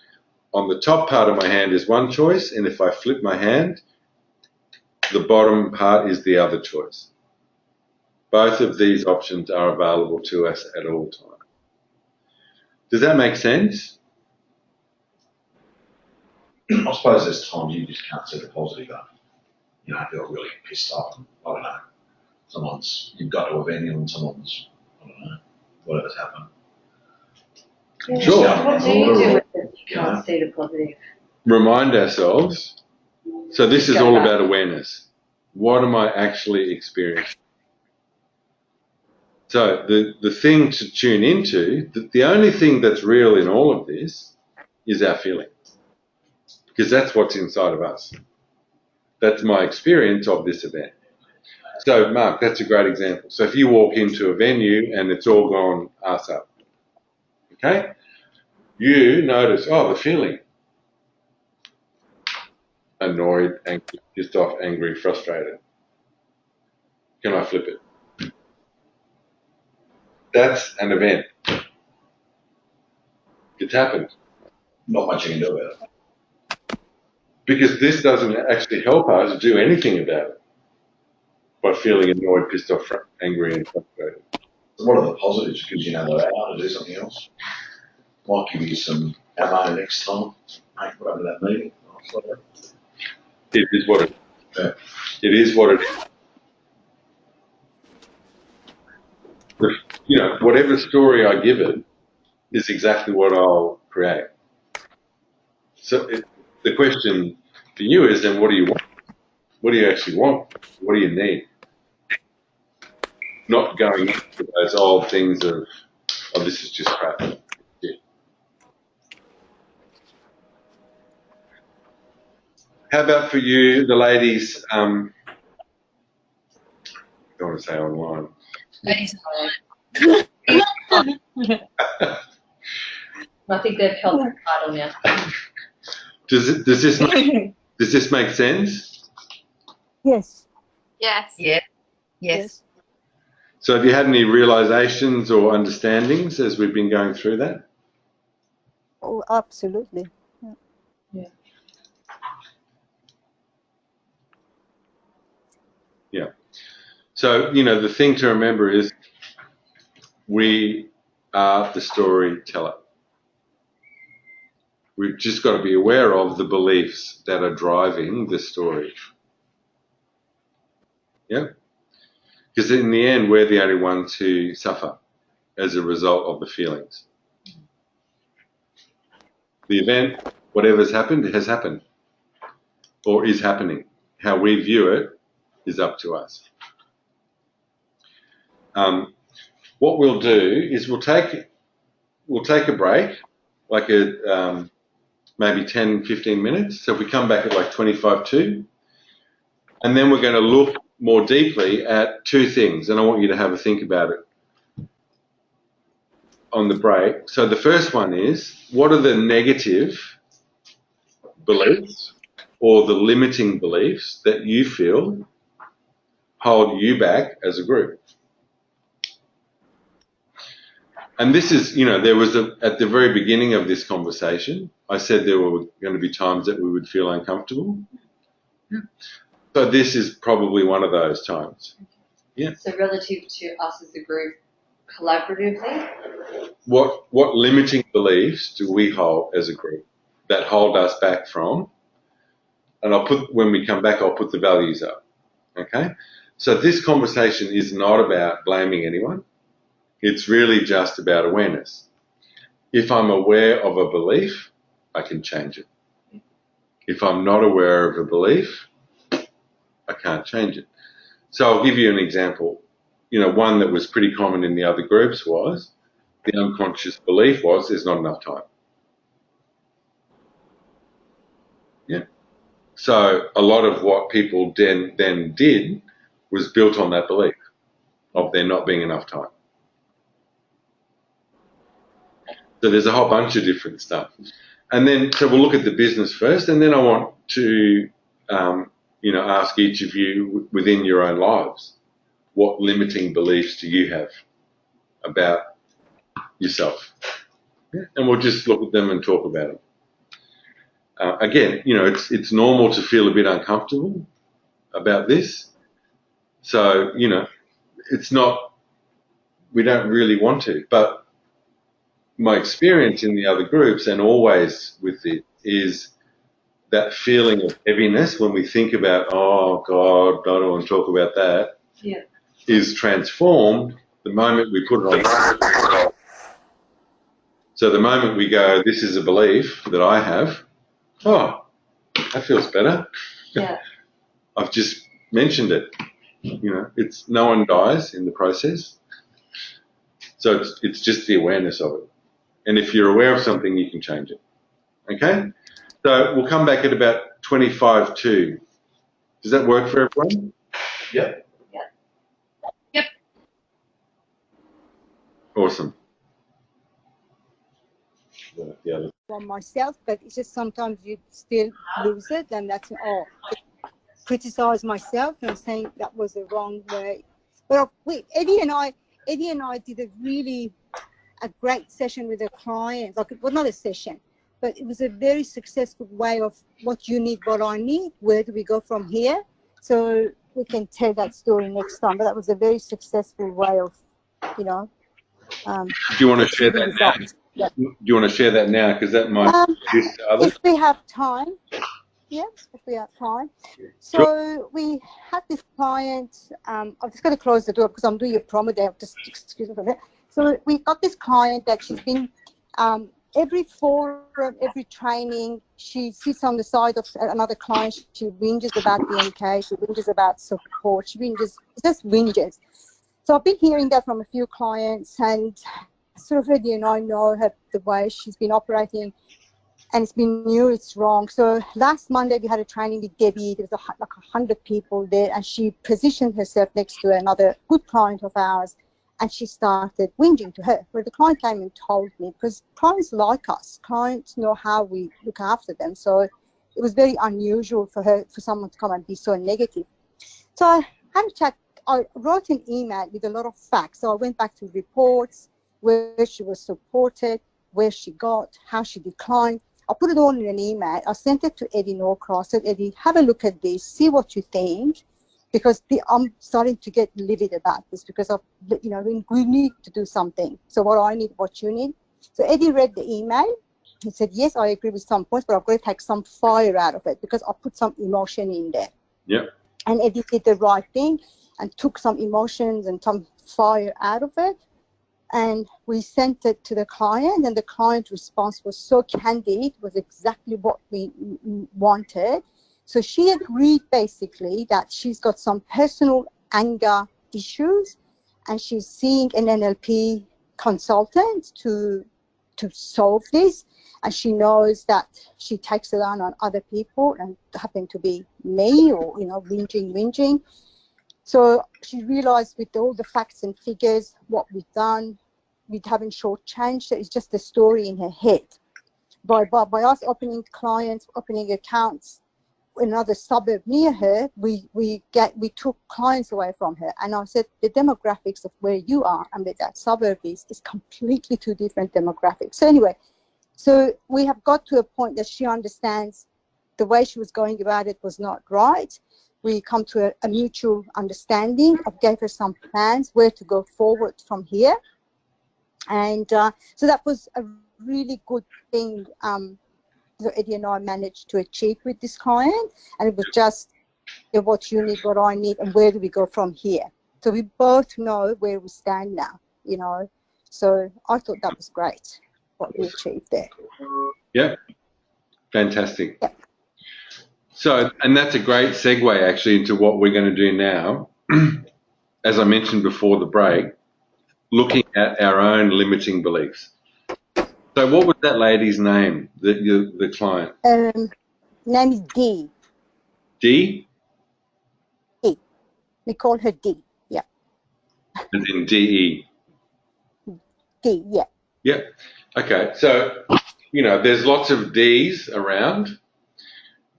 On the top part of my hand is one choice, and if I flip my hand, the bottom part is the other choice. Both of these options are available to us at all times. Does that make sense? I suppose there's times you just can't see the positive of. You know, if you're really pissed off, and, I don't know, you've got to a venue and someone's, I don't know, whatever's happened. Yeah. Sure. What do you do with it? You can't see the positive. Remind ourselves. So this is all about awareness. What am I actually experiencing? So the thing to tune into, the only thing that's real in all of this is our feeling. Because that's what's inside of us. That's my experience of this event. So Mark, that's a great example. So if you walk into a venue and it's all gone arse up, okay? You notice, oh, the feeling. Annoyed, angry, pissed off, angry, frustrated. Can I flip it? That's an event. It's happened. Not much you can do about it. Because this doesn't actually help us do anything about it by feeling annoyed, pissed off, angry, and frustrated. So what are the positives? Because you know they're out to do something else. Might give you some ammo next time. Mate, what happened to that meeting? It is what it is. Yeah. It is what it is. You know, whatever story I give it is exactly what I'll create. So the question for you is then, what do you want? What do you actually want? What do you need? Not going into those old things of, oh, this is just crap. Yeah. How about for you, the ladies, I don't want to say online. Ladies I think they've held the title now. Does this make sense? Yes. Yes. Yeah. Yes. So have you had any realizations or understandings as we've been going through that? Oh, absolutely. Yeah. So, you know, the thing to remember is we are the storyteller. We've just got to be aware of the beliefs that are driving the story. Yeah? Because in the end, we're the only ones who suffer as a result of the feelings. The event, whatever's happened, has happened or is happening. How we view it is up to us. What we'll do is we'll take a break, like a maybe 10, 15 minutes. So if we come back at like 25 to, and then we're going to look more deeply at two things, and I want you to have a think about it on the break. So the first one is, what are the negative beliefs or the limiting beliefs that you feel hold you back as a group? And this is, there was at the very beginning of this conversation, I said there were going to be times that we would feel uncomfortable. Yeah. So this is probably one of those times. Yeah. So relative to us as a group, collaboratively? What limiting beliefs do we hold as a group that hold us back from? And when we come back, I'll put the values up. Okay? So this conversation is not about blaming anyone. It's really just about awareness. If I'm aware of a belief, I can change it. If I'm not aware of a belief, I can't change it. So I'll give you an example. One that was pretty common in the other groups was the unconscious belief was there's not enough time. Yeah. So a lot of what people then did was built on that belief of there not being enough time. So there's a whole bunch of different stuff. And then, so we'll look at the business first, and then I want to, ask each of you within your own lives, what limiting beliefs do you have about yourself? Yeah. And we'll just look at them and talk about them. Again, it's normal to feel a bit uncomfortable about this. So, it's not, we don't really want to, but my experience in the other groups and always with it is that feeling of heaviness when we think about, oh God, I don't want to talk about that, yeah, is transformed the moment we put it on. So the moment we go, this is a belief that I have, oh, that feels better. Yeah. I've just mentioned it. It's no one dies in the process. So it's just the awareness of it. And if you're aware of something, you can change it. Okay? So we'll come back at about 25 to. Does that work for everyone? Yep. Yep. Awesome. The other. For myself, but it's just sometimes you still lose it, and that's all. Criticize myself and saying that was the wrong way. But Eddie and I did a great session with a client. Well, not a session, but it was a very successful way of what you need, what I need. Where do we go from here? So we can tell that story next time. But that was a very successful way of, do you want to share that now? Yeah. Do you want to share that now? Because that might use to others. If we have time. Yeah, if we have time. So sure. We had this client. I'm just going to close the door because I'm doing a promo there. Just excuse me for a minute. So we got this client that she's been every forum, every training, she sits on the side of another client. She whinges about the MK. She whinges about support. She just whinges. So I've been hearing that from a few clients, and sort of Eddie and I know her, the way she's been operating. And it's been new, it's wrong. So last Monday we had a training with Debbie. There was like 100 people there, and she positioned herself next to another good client of ours, and she started whinging to her. Where the client came and told me, because clients like us, clients know how we look after them. So it was very unusual for someone to come and be so negative. So I had a chat. I wrote an email with a lot of facts. So I went back to reports, where she was supported, where she got, how she declined. I put it all in an email. I sent it to Eddie Norcross. I said, Eddie, have a look at this, see what you think, because I'm starting to get livid about this because we need to do something. So what I need, what you need. So Eddie read the email. He said, yes, I agree with some points, but I've got to take some fire out of it because I put some emotion in there. Yeah. And Eddie did the right thing and took some emotions and some fire out of it. And we sent it to the client, and the client response was so candid, was exactly what we wanted. So she agreed basically that she's got some personal anger issues, and she's seeing an NLP consultant to solve this. And she knows that she takes it on other people, and happen to be me, or whinging. So she realized with all the facts and figures what we've done, we haven't shortchanged. It's just a story in her head. By us opening clients, opening accounts in another suburb near her, we took clients away from her. And I said the demographics of where you are and where that suburb is completely two different demographics. So anyway, so we have got to a point that she understands the way she was going about it was not right. We come to a mutual understanding. I gave her some plans where to go forward from here. And so that was a really good thing that Eddie and I managed to achieve with this client. And it was just what you need, what I need, and where do we go from here. So we both know where we stand now, So I thought that was great, what we achieved there. Yeah, fantastic. Yep. So, and that's a great segue actually into what we're going to do now. As I mentioned before the break, looking at our own limiting beliefs. So what was that lady's name, the client? Name is D. D? D. We call her D, yeah. As in D-E? D, yeah. Yeah. Okay, so, there's lots of Ds around,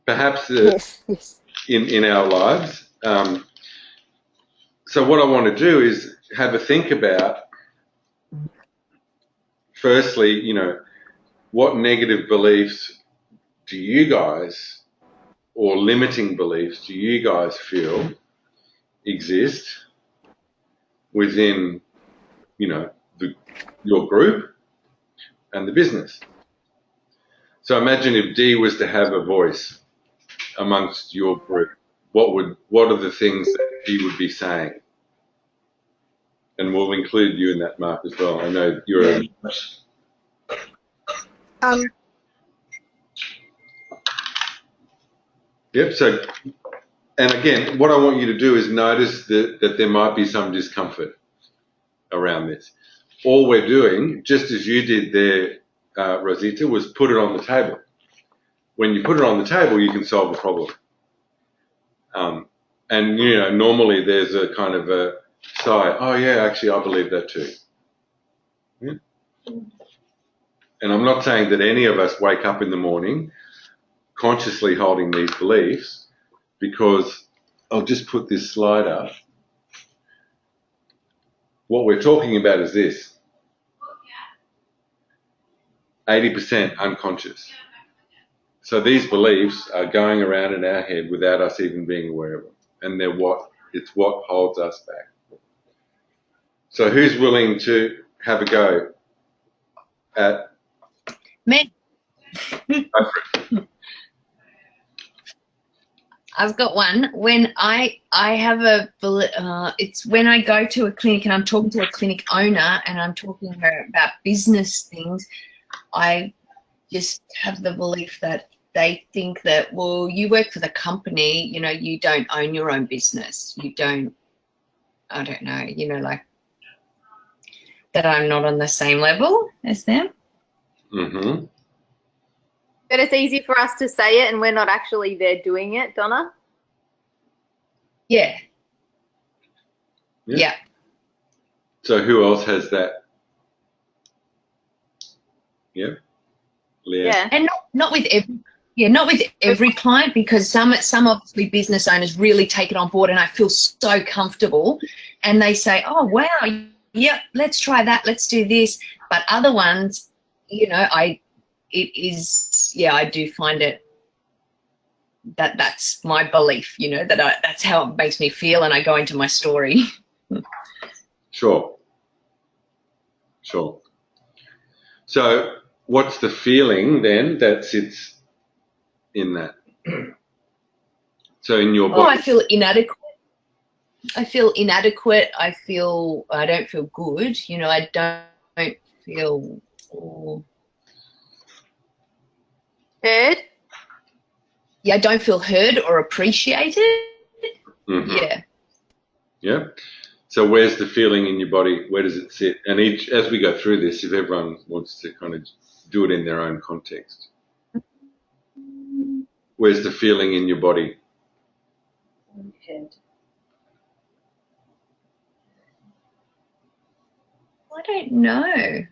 perhaps Yes. in our lives. So what I want to do is have a think about, firstly, what negative beliefs do you guys, or limiting beliefs do you guys feel exist within, your group and the business? So imagine if D was to have a voice amongst your group, what are the things that he would be saying? And we'll include you in that, Mark, as well. I know you're Yep. So, and again, what I want you to do is notice that there might be some discomfort around this. All we're doing, just as you did there, Rosita, was put it on the table. When you put it on the table, you can solve the problem. And normally there's a kind of a sigh. Oh yeah, actually, I believe that too. Yeah? And I'm not saying that any of us wake up in the morning consciously holding these beliefs, because I'll just put this slide up. What we're talking about is this: 80% unconscious. So these beliefs are going around in our head without us even being aware of them, and it's what holds us back. So who's willing to have a go at? Me. I've got one. When I have it's when I go to a clinic and I'm talking to a clinic owner and I'm talking to her about business things, I just have the belief that they think that, well, you work for the company, you don't own your own business. You don't, I don't know, like that I'm not on the same level as them. Mm-hmm. But it's easy for us to say it and we're not actually there doing it, Donna? Yeah. Yeah. So who else has that? Yeah. Leah. Yeah. And not with every client, because some obviously business owners really take it on board and I feel so comfortable and they say, oh wow, yep, let's try that, let's do this. But other ones, I do find it that's my belief, that's how it makes me feel, and I go into my story. Sure. So what's the feeling then that sits in that? So in your body. I feel inadequate. I don't feel good. I don't feel Heard? Yeah, I don't feel heard or appreciated. Mm-hmm. Yeah. Yeah. So where's the feeling in your body? Where does it sit? And as we go through this, if everyone wants to kind of do it in their own context, where's the feeling in your body? Head. I don't know.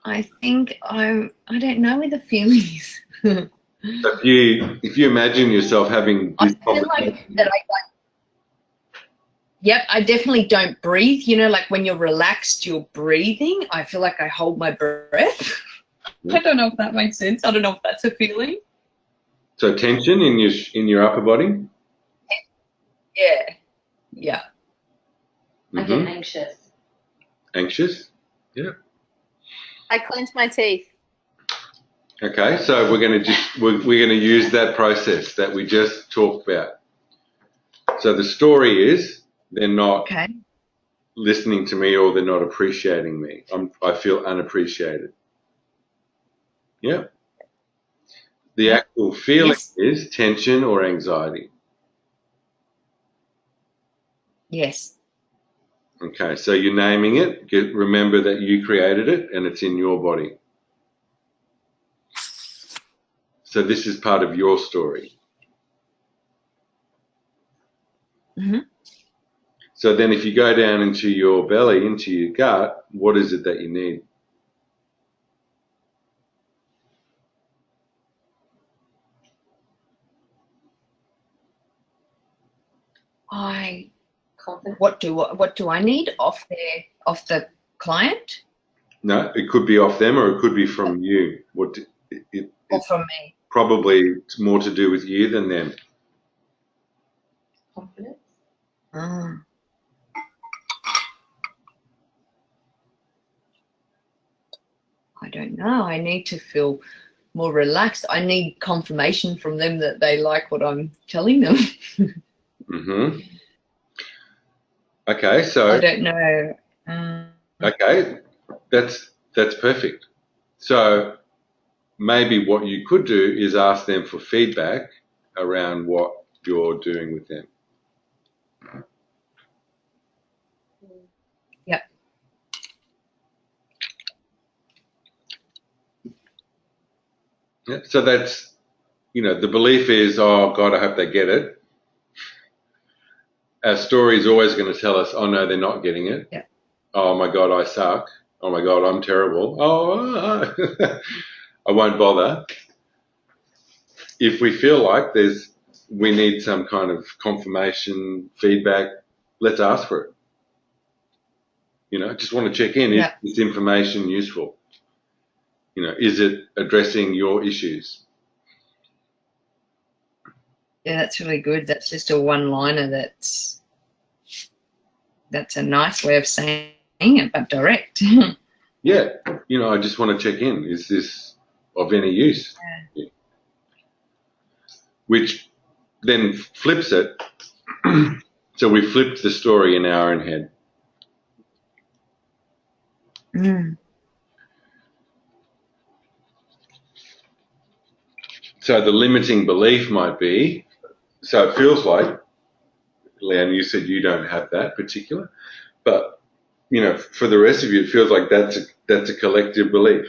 I think I don't know where the feeling is. So if you imagine yourself having I this feel like that yep, I definitely don't breathe. You know, like when you're relaxed, you're breathing. I feel like I hold my breath. I don't know if that makes sense. I don't know if that's a feeling. So tension in your upper body? Yeah. Yeah. I get anxious. Anxious? Yeah. I clench my teeth. Okay, so we're going to use that process that we just talked about. So the story is they're not listening to me or they're not appreciating me. I feel unappreciated. Yeah. The actual feeling is tension or anxiety. Yes. Okay, so you're naming it. Remember that you created it and it's in your body. So this is part of your story. Mm-hmm. So then if you go down into your belly, into your gut, what is it that you need? What do I need off the client? No, it could be off them or it could be from you. Or from me? Probably it's more to do with you than them. Confidence. I don't know. I need to feel more relaxed. I need confirmation from them that they like what I'm telling them. Mm-hmm. Okay, so I don't know. Okay, that's perfect. So maybe what you could do is ask them for feedback around what you're doing with them. Yep. Yeah, so that's, the belief is, oh God, I hope they get it. Our story is always going to tell us, oh no, they're not getting it. Yeah. Oh my God, I suck. Oh my God, I'm terrible. Oh, I won't bother. If we feel like we need some kind of confirmation, feedback, let's ask for it. Just want to check in. Is this information useful? Is it addressing your issues? Yeah, that's really good. That's just a one-liner. That's a nice way of saying it, but direct. Yeah, I just want to check in. Is this of any use? Yeah. Which then flips it. So we flipped the story in our own head. So the limiting belief might be, so it feels like, Leanne, you said you don't have that particular, but for the rest of you, it feels like that's a collective belief.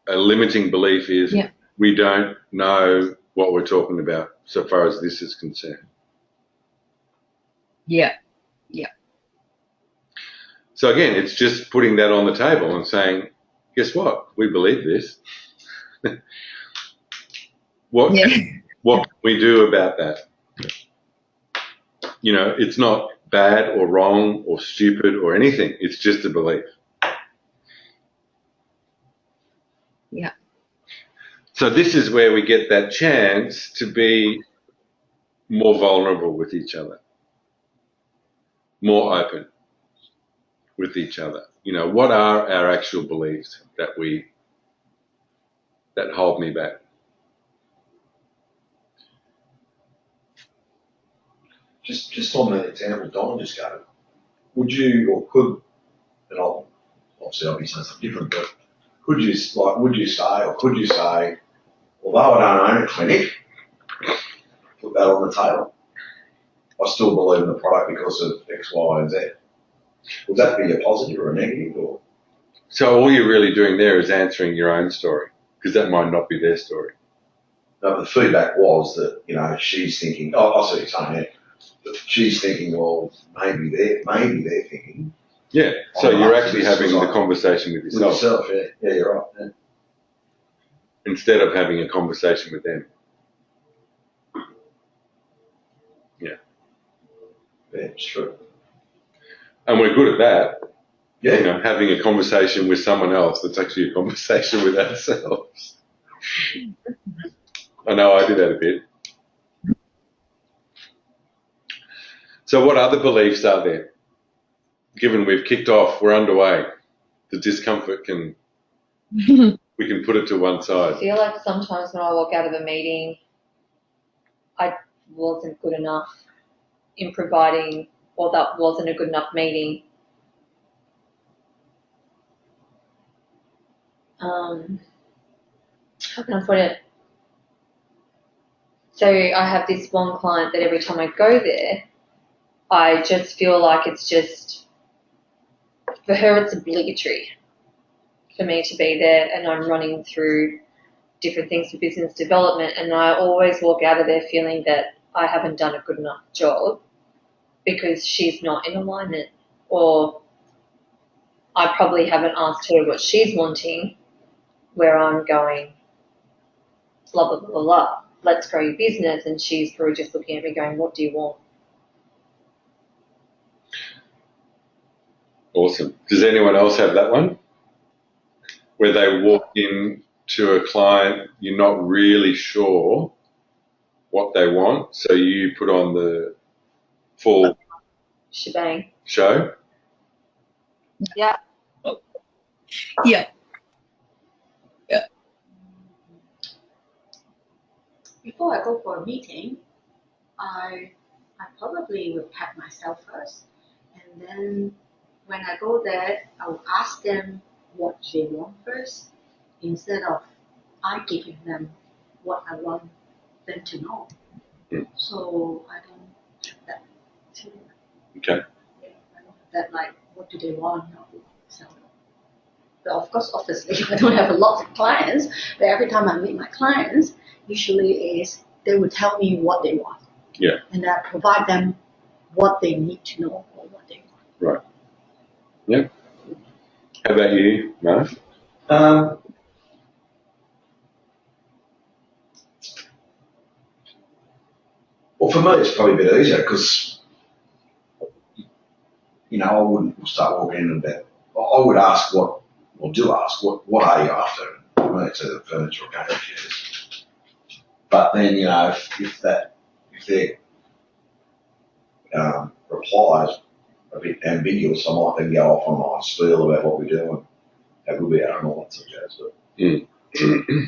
A limiting belief is we don't know what we're talking about so far as this is concerned. Yeah. Yeah. So again, it's just putting that on the table and saying, guess what? We believe this. What can we do about that? It's not bad or wrong or stupid or anything. It's just a belief. Yeah. So this is where we get that chance to be more vulnerable with each other, more open with each other. What are our actual beliefs that hold me back? Just on the example Don just gave, would you or could, and obviously I'll be saying something different, but would you say, although I don't own a clinic, put that on the table? I still believe in the product because of X, Y, and Z. Would that be a positive or a negative? Or So all you're really doing there is answering your own story, because that might not be their story. no, the feedback was that, you know, she's thinking, oh, I see what you're saying there. But she's thinking, well, maybe they're thinking. Yeah. So you're actually having the conversation with With yourself yourself, yeah. Yeah, you're right. Yeah. instead of having a conversation with them. Yeah, it's true. And we're good at that. Yeah. You know, having a conversation with someone else that's actually a conversation with ourselves. I know I do that a bit. So what other beliefs are there? Given we've kicked off, we're underway. The discomfort we can put it to one I side. feel like sometimes when I walk out of a meeting, I wasn't good enough in providing, or that wasn't a good enough meeting. How can I put it? So I have this one client that every time I go there, I just feel like it's just, for her it's obligatory for me to be there, and I'm running through different things for business development, and I always walk out of there feeling that I haven't done a good enough job because she's not in alignment, or I probably haven't asked her what she's wanting, where I'm going, blah, blah, blah, blah, blah. Let's grow your business. And she's probably just looking at me going, what do you want? Awesome. Does anyone else have that one? Where they walk in to a client, you're not really sure what they want, so you put on the full Shebang. show? Yeah. Yeah. Before I go for a meeting, I probably will pack myself first, and then when I go there, I will ask them what they want first, instead of I giving them what I want them to know. Mm. So I don't have that feeling. Okay. Yeah, I don't have that, like, what do they want? So, but of course, obviously, I don't have a lot of clients, but every time I meet my clients, usually is they will tell me what they want. Yeah. And I provide them what they need to know or what they want. Right. Yeah. How about you, Mark? Well, for me, it's probably a bit easier because, you know, I wouldn't start walking in and bet. I would ask what are you after? For me, it's either furniture or gaming chairs. But then, you know, if their replies a bit ambiguous, I might then go off on my spiel about what we do and how good we are and all that sort of jazz. But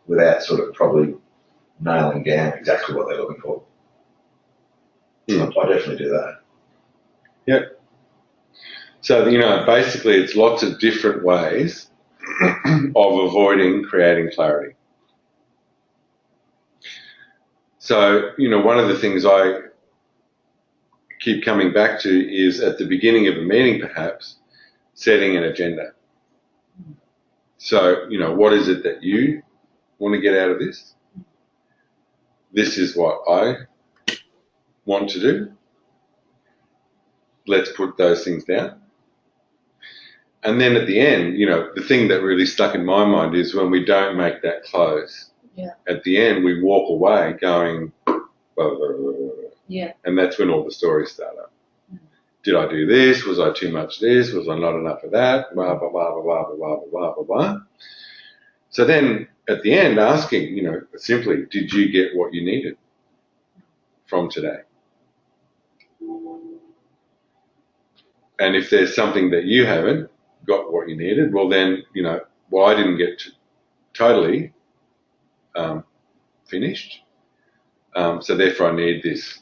without sort of probably nailing down exactly what they're looking for. I definitely do that. Yep. So, you know, basically it's lots of different ways of avoiding creating clarity. So, you know, one of the things I keep coming back to is at the beginning of a meeting, perhaps, setting an agenda. So, you know, what is it that you want to get out of this? This is what I want to do. Let's put those things down. And then at the end, you know, the thing that really stuck in my mind is when we don't make that close. Yeah. At the end, we walk away going, blah, blah, blah, blah, blah. Yeah. And that's when all the stories start up. Did I do this? Was I too much this? Was I not enough of that? Blah, blah, blah, blah, blah, blah, blah, blah, blah, blah. So then at the end, asking, you know, simply, did you get what you needed from today? And if there's something that you haven't got what you needed, well then, you know, well, I didn't get totally finished. So therefore I need this,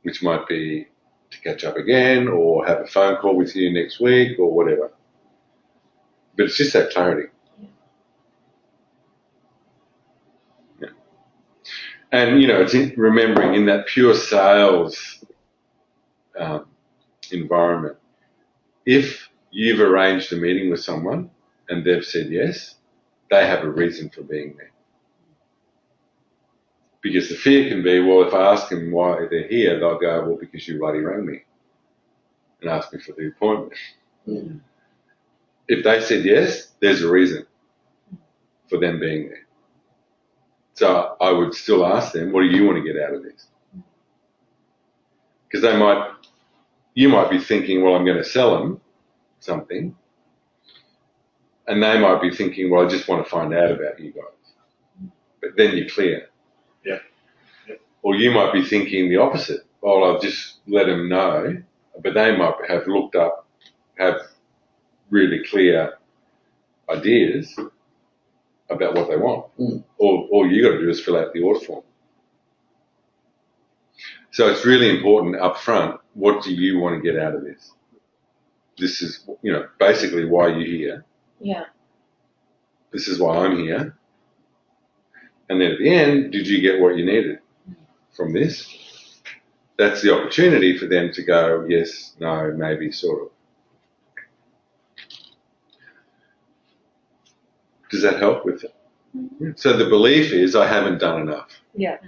which might be to catch up again or have a phone call with you next week or whatever. But it's just that clarity. Yeah. And, you know, it's remembering in that pure sales environment. If you've arranged a meeting with someone and they've said yes, they have a reason for being there. Because the fear can be, well, if I ask them why they're here, they'll go, well, because you bloody rang me and asked me for the appointment. Mm. If they said yes, there's a reason for them being there. So I would still ask them, what do you want to get out of this? Because you might be thinking, well, I'm going to sell them something. And they might be thinking, well, I just want to find out about you guys. But then you're clear. Yeah. Or you might be thinking the opposite. Well, I've just let them know. But they might have looked up, have really clear ideas about what they want. Mm. All you got to do is fill out the order form. So it's really important up front, what do you want to get out of this? This is, basically why you're here. Yeah. This is why I'm here. And then at the end, did you get what you needed from this? That's the opportunity for them to go, yes, no, maybe, sort of. Does that help with it? Mm-hmm. So the belief is, I haven't done enough. Yeah.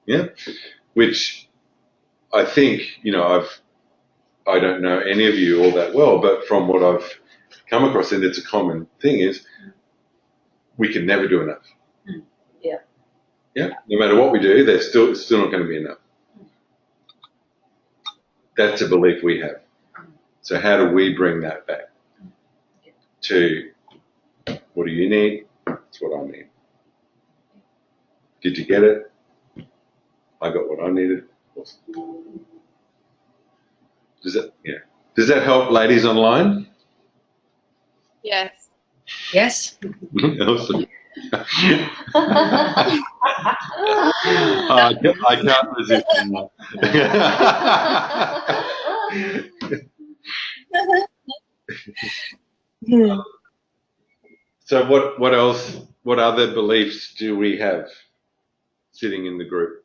Yeah? Which I think, I don't know any of you all that well, but from what I've come across, and it's a common thing, is we can never do enough. Yeah. Yeah? No matter what we do, it's still not going to be enough. That's a belief we have. So how do we bring that back to, what do you need? That's what I need. Did you get it? I got what I needed. Awesome. Does that help, ladies online? Yes. Yes. Awesome. I can't resist that. So what else, what other beliefs do we have sitting in the group?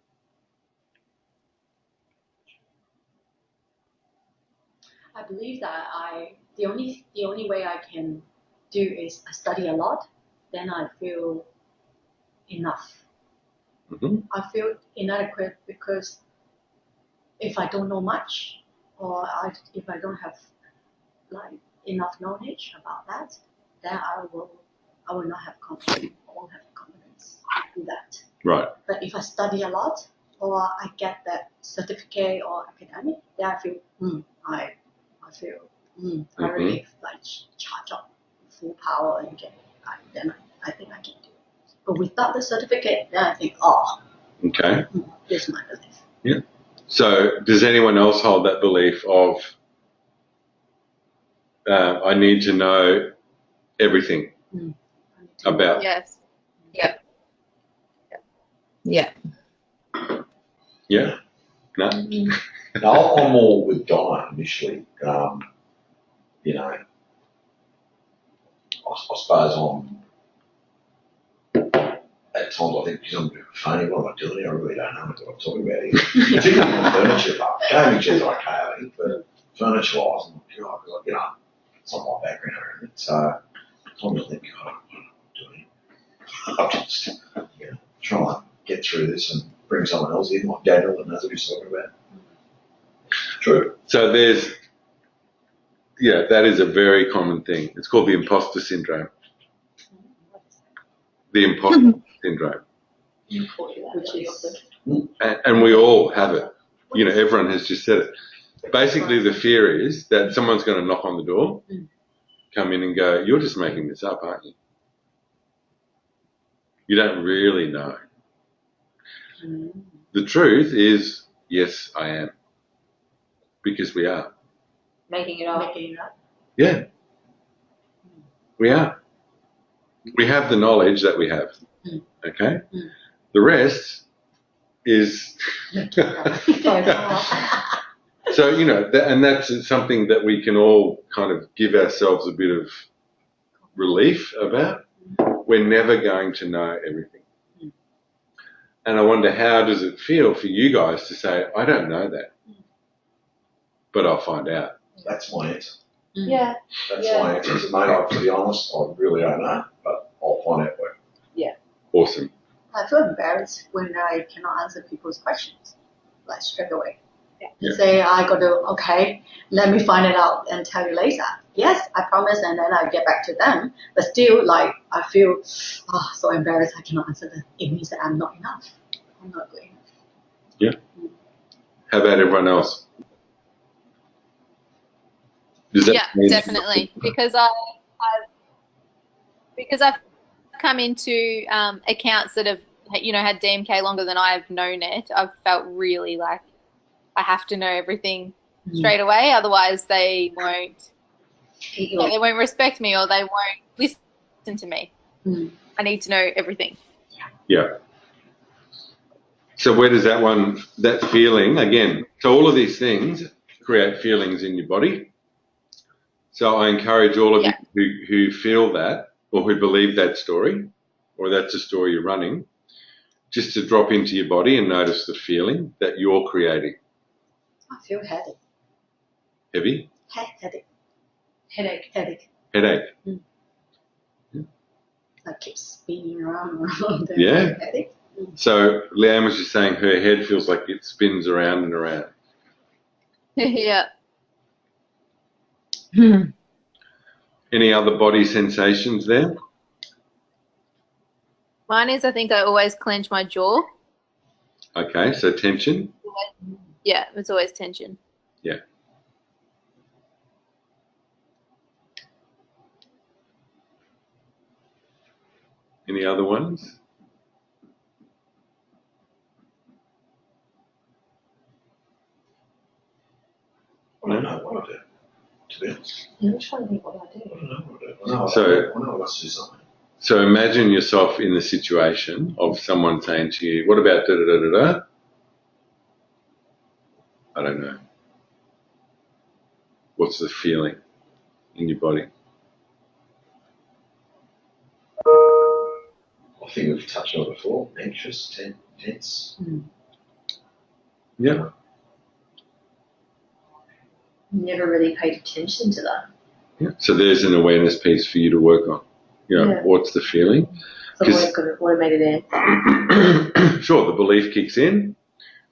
I believe that the only way I can do is I study a lot, then I feel enough. Mm-hmm. I feel inadequate because if I don't know much, or if I don't have enough knowledge about that, then I will not have confidence. I won't have confidence to do that. Right. But if I study a lot, or I get that certificate or academic, then I feel I really charge up full power and then I think I can do it. But without the certificate, then I think, okay, this is my belief. Yeah. So does anyone else hold that belief of I need to know everything about? Yes. Yep. Yeah. Yeah. No. No, I'm all with Donna initially. I suppose at times I think because I'm a bit funny, what am I doing here? I really don't know what I'm talking about here. Particularly on furniture, but gaming chairs I can't, but furniture-wise, I'm like, God, because it's not my background or anything. So sometimes I think, God, what am I doing? I'm just trying to get through this and bring someone else in, like Daniel, that knows what he's talking about. True. So that is a very common thing. It's called the imposter syndrome. The imposter syndrome. Which is And we all have it. Everyone has just said it. Basically, the fear is that someone's going to knock on the door, come in and go, you're just making this up, aren't you? You don't really know. The truth is, yes, I am. Because we are. Making it up. Yeah. We are. We have the knowledge that we have. Okay? The rest is... So, and that's something that we can all kind of give ourselves a bit of relief about. We're never going to know everything. And I wonder, how does it feel for you guys to say, I don't know that? but I'll find out. That's my answer. Yeah. That's Yeah. my answer. So, mate, to be honest, I really don't know, but I'll find out for you. Awesome. I feel embarrassed when I cannot answer people's questions, like straight away. Yeah. And say, I got to, okay, let me find it out and tell you later. Yes, I promise, and then I get back to them. But still, like, I feel so embarrassed I cannot answer them. It means that I'm not enough. I'm not good enough. How about everyone else? Does that Yeah, mean- definitely. Because I've come into accounts that have had DMK longer than I've known it. I've felt really like I have to know everything straight away, otherwise they won't respect me or they won't listen to me. I need to know everything. Yeah. So where does that feeling, again, so all of these things create feelings in your body. So I encourage all of you who feel that or who believe that story, or that's a story you're running, just to drop into your body and notice the feeling that you're creating. I feel headache. Heavy? Headache. Headache. Headache. Like keep spinning around. Yeah. Headache. So Leanne was just saying her head feels like it spins around and around. Yeah. Any other body sensations there? Mine is, I think I always clench my jaw. Okay, so tension. Yeah, it's always tension. Yeah. Any other ones? I don't know what I do, to be honest. I'm trying to think what I do. I don't know what I do. I know I must do something. So imagine yourself in the situation of someone saying to you, what about da-da-da-da-da? I don't know. What's the feeling in your body? I think we've touched on it before. Anxious, tense. Yeah. Never really paid attention to that. Yeah. So there's an awareness piece for you to work on. What's the feeling? So I've got it automated in. Sure, the belief kicks in.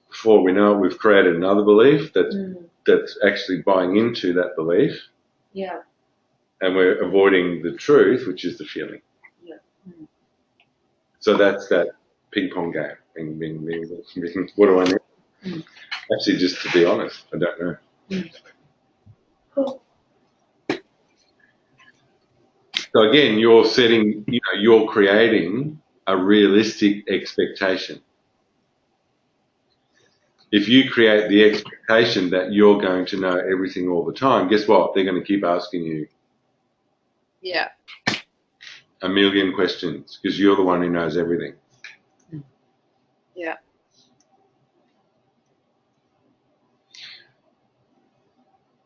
Before we know it, we've created another belief that's actually buying into that belief. Yeah. And we're avoiding the truth, which is the feeling. Yeah. So that's that ping pong game. Bing, bing, bing, bing. What do I need? Actually, just to be honest, I don't know. Cool. So again, you're creating a realistic expectation. If you create the expectation that you're going to know everything all the time, guess what? They're going to keep asking you a million questions because you're the one who knows everything. Yeah.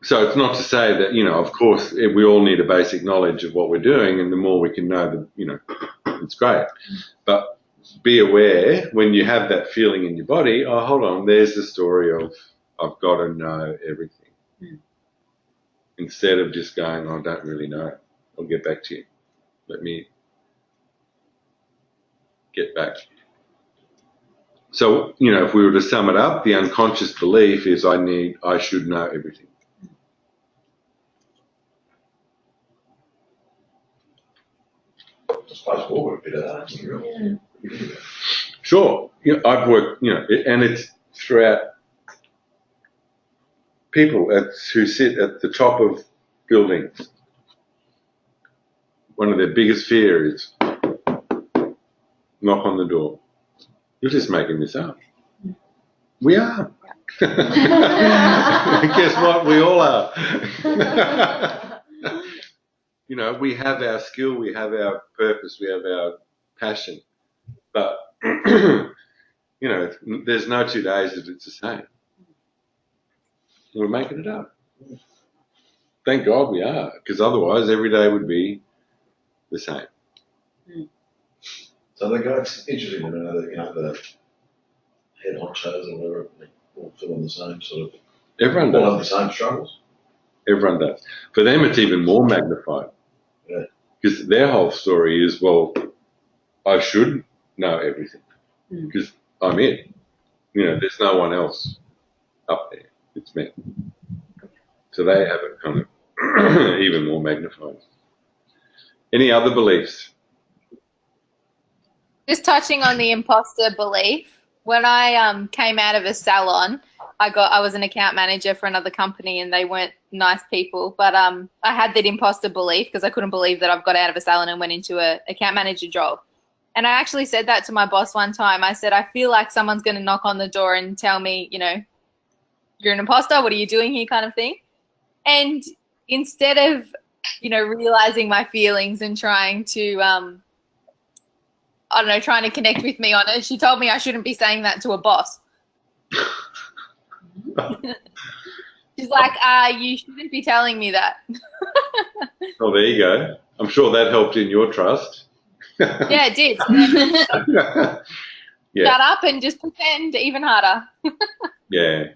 So it's not to say that, of course, we all need a basic knowledge of what we're doing, and the more we can know, it's great. But be aware when you have that feeling in your body, oh, hold on, there's the story of I've got to know everything. Instead of just going, I don't really know. I'll get back to you. Let me get back. So, if we were to sum it up, the unconscious belief is I should know everything. I suppose we'll work a bit of that, haven't we, really? Sure. I've worked, and it's throughout people who sit at the top of buildings. One of their biggest fears is knock on the door. You're just making this up. We are. Guess what? We all are. We have our skill, we have our purpose, we have our passion. But, there's no 2 days that it's the same. We're making it up. Thank God we are, because otherwise every day would be the same. So I think it's interesting to know that, the head honchos or whatever, they all feel on the same sort of Everyone All have does. the same struggles. Everyone does. For them, it's even more magnified. Yeah. Because their whole story is, well, I should know everything because I'm it. You know, there's no one else up there. It's me. So they have it kind of even more magnified. Any other beliefs? Just touching on the imposter belief. When I came out of a salon, I was an account manager for another company, and they weren't nice people. But I had that imposter belief because I couldn't believe that I've got out of a salon and went into a account manager job. And I actually said that to my boss one time. I said, I feel like someone's going to knock on the door and tell me, you know, you're an imposter. What are you doing here, kind of thing. And instead of, you know, realizing my feelings and trying to, I don't know, trying to connect with me on it, she told me I shouldn't be saying that to a boss. She's like, you shouldn't be telling me that. Oh, there you go. I'm sure that helped in your trust. Yeah, it did. So then Yeah. shut up and just pretend even harder. Yeah.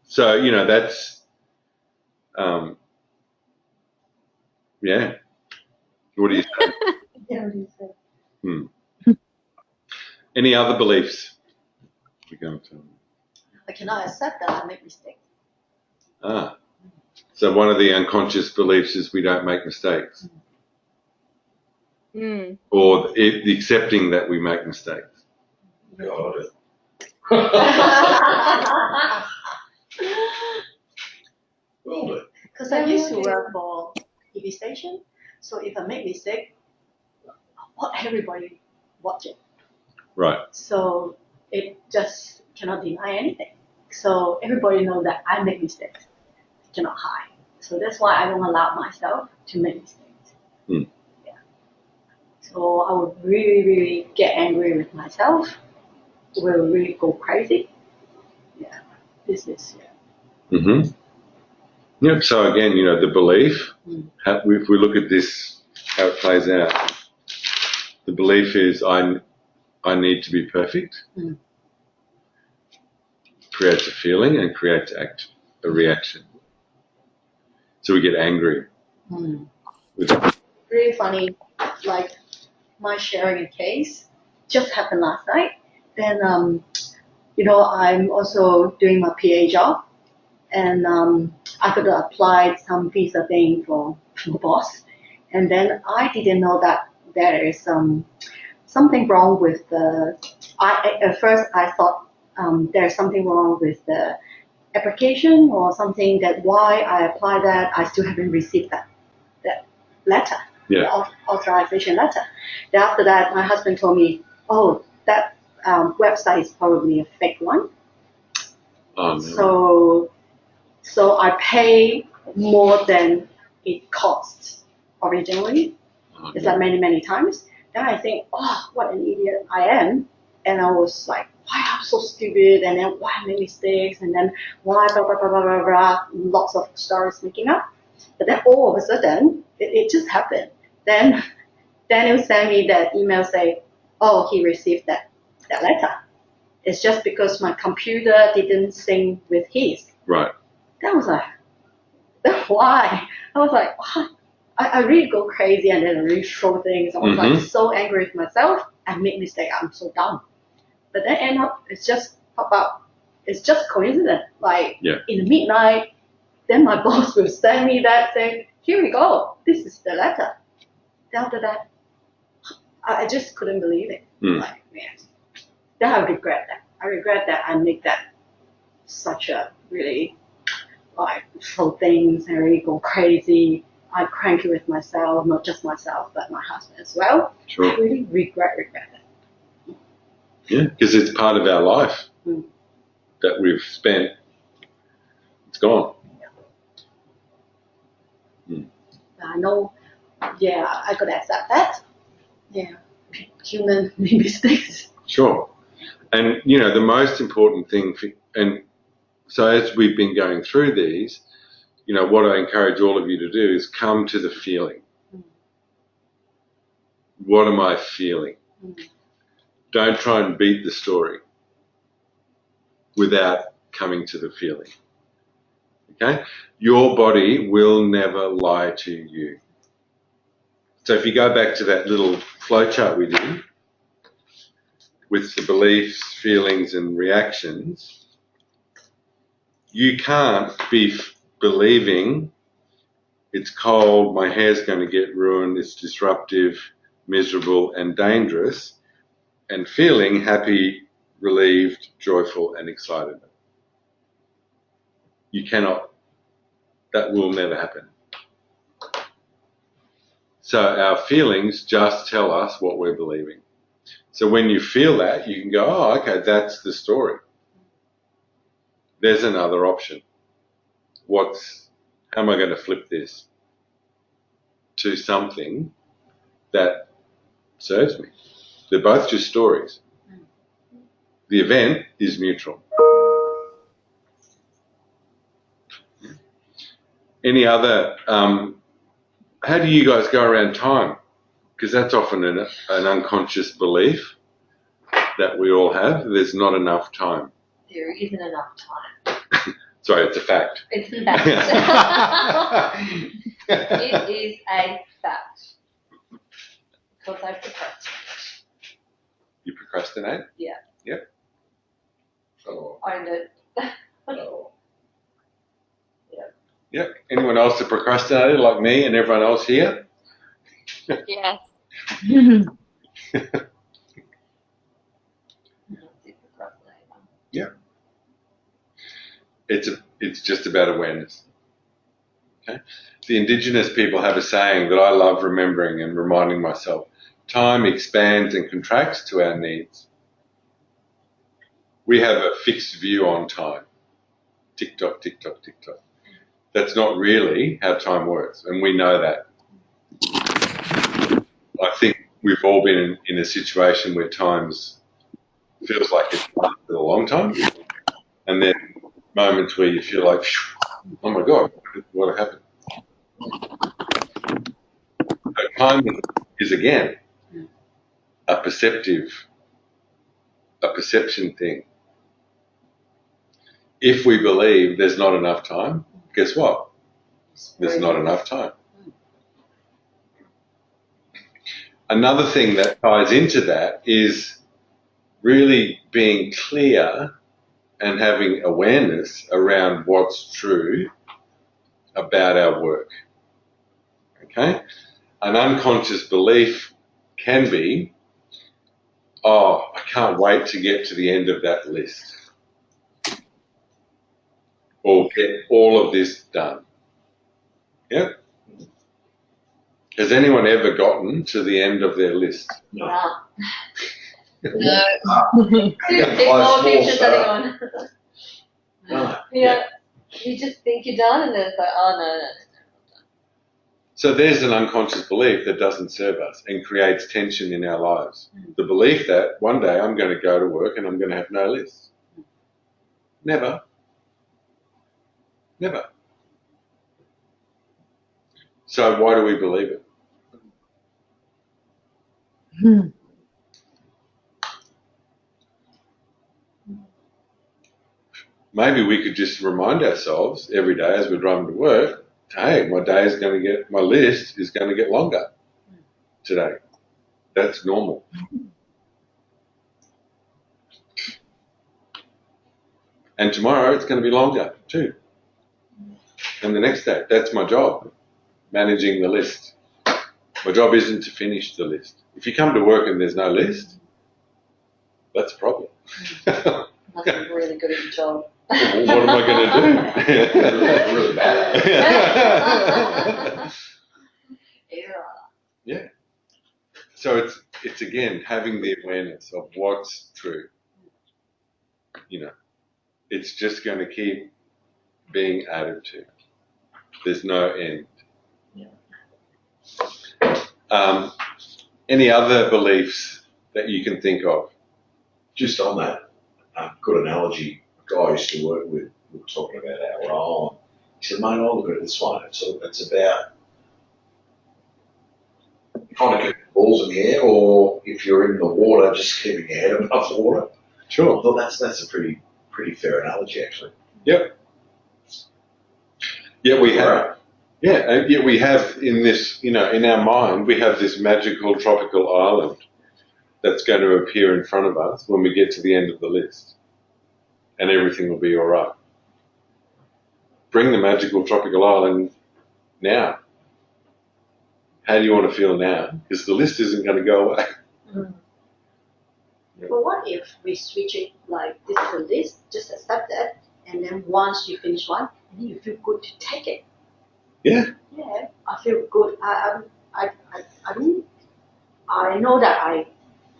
So, you know, that's, yeah. What do you say? Yeah, what do you say? Any other beliefs? We're going to. I cannot accept that I make mistakes. So one of the unconscious beliefs is we don't make mistakes. Or the accepting that we make mistakes. God. Well, Because I used to work for TV station, so if I make mistake, everybody watch it. Right. So it just cannot deny anything. So everybody knows that I make mistakes. I cannot hide. So that's why I don't allow myself to make mistakes. Yeah. So I would really, really get angry with myself. Will really go crazy. Yeah. This is Yep. So again, you know, the belief, if we look at this, how it plays out, the belief is I need to be perfect. Creates a feeling and creates a reaction. So we get angry. With it. really funny. Like my sharing a case just happened last night. Then you know, I'm also doing my PA job, and I got to apply some visa thing for boss, and then I didn't know that there is something wrong with the. At first I thought there's something wrong with the application or something, that why I applied that I still haven't received that letter, the authorization letter. Then after that, my husband told me, oh, that website is probably a fake one. Oh, no. So I pay more than it costs originally. It's like many times. Then I think, oh, what an idiot I am. And I was like, why I'm so stupid, and then why I make mistakes, and then why blah, blah, blah, blah, blah, blah, lots of stories making up. But then all of a sudden, it just happened. Then Daniel sent me that email saying, oh, he received that letter. It's just because my computer didn't sync with his. Right. That was like, why? I was like, what? I really go crazy, and then I really throw things. I was like so angry with myself. I made mistake. I'm so dumb. But then end up, it's just pop up. It's just coincidence. Like in the midnight, then my boss will send me that thing. Here we go. This is the letter. Then after that, I just couldn't believe it. Like, man. Then I regret that. I regret that I make that such a really, like, throw things and really go crazy. I'm cranky with myself, not just myself, but my husband as well. Sure. I really regret that. Yeah, because it's part of our life that we've spent. It's gone. I know, I could accept that. Yeah, human mistakes. Sure. And, you know, the most important thing, and so as we've been going through these, you know, what I encourage all of you to do is come to the feeling. What am I feeling? Don't try and beat the story without coming to the feeling. Okay? Your body will never lie to you. So if you go back to that little flowchart we did with the beliefs, feelings and reactions, you can't be believing it's cold, my hair's going to get ruined, it's disruptive, miserable and dangerous, and feeling happy, relieved, joyful and excited. You cannot, that will never happen. So our feelings just tell us what we're believing. So when you feel that, you can go, oh, okay, that's the story. There's another option. How am I going to flip this to something that serves me? They're both just stories. The event is neutral. Any other, how do you guys go around time? Because that's often an unconscious belief that we all have. There's not enough time. There isn't enough time. Sorry, it's a fact. It's a fact. It is a fact. Because I procrastinate. You procrastinate? Yeah. Yep. Oh. Owned it. Oh. Yep. Anyone else that procrastinated like me and everyone else here? Yes. Yeah. It's just about awareness. Okay. The Indigenous people have a saying that I love remembering and reminding myself. Time expands and contracts to our needs. We have a fixed view on time. Tick tock, tick tock, tick tock. That's not really how time works, and we know that. I think we've all been in a situation where times feels like it's been a long time, and then moments where you feel like, oh my God, what happened? So time is again a perception thing. If we believe there's not enough time, guess what? There's not enough time. Another thing that ties into that is really being clear and having awareness around what's true about our work. Okay? An unconscious belief can be, oh, I can't wait to get to the end of that list, or get all of this done. Yep. Has anyone ever gotten to the end of their list? No. No. Take more pictures start. on. No. Yeah. You just think you're done and then it's like, oh no. So there's an unconscious belief that doesn't serve us and creates tension in our lives. The belief that one day I'm going to go to work and I'm going to have no list. Never. Never. So why do we believe it? Maybe we could just remind ourselves every day as we're driving to work, hey, my list is going to get longer today. That's normal. And tomorrow it's going to be longer too. And the next day, that's my job, managing the list. My job isn't to finish the list. If you come to work and there's no list, that's a problem. Must be really good at your job. Well, what am I going to do? Really bad. Yeah. So it's again having the awareness of what's true. You know, it's just going to keep being added to. There's no end. Any other beliefs that you can think of? Just on that, good analogy. A guy I used to work with, we were talking about our role. He said, mate, I look at it this way. It's about kind of keeping the balls in the air, or if you're in the water, just keeping your head above the water. Sure. I thought that's a pretty fair analogy, actually. Yep. Yet we have, yet we have in this, in our mind, we have this magical tropical island that's going to appear in front of us when we get to the end of the list, and everything will be all right. Bring the magical tropical island now. How do you want to feel now? Because the list isn't going to go away. Mm. But what if we switch it like this is a list, just accept that, and then once you finish one, then you feel good to take it. Yeah. Yeah, I feel good. I don't. I know that I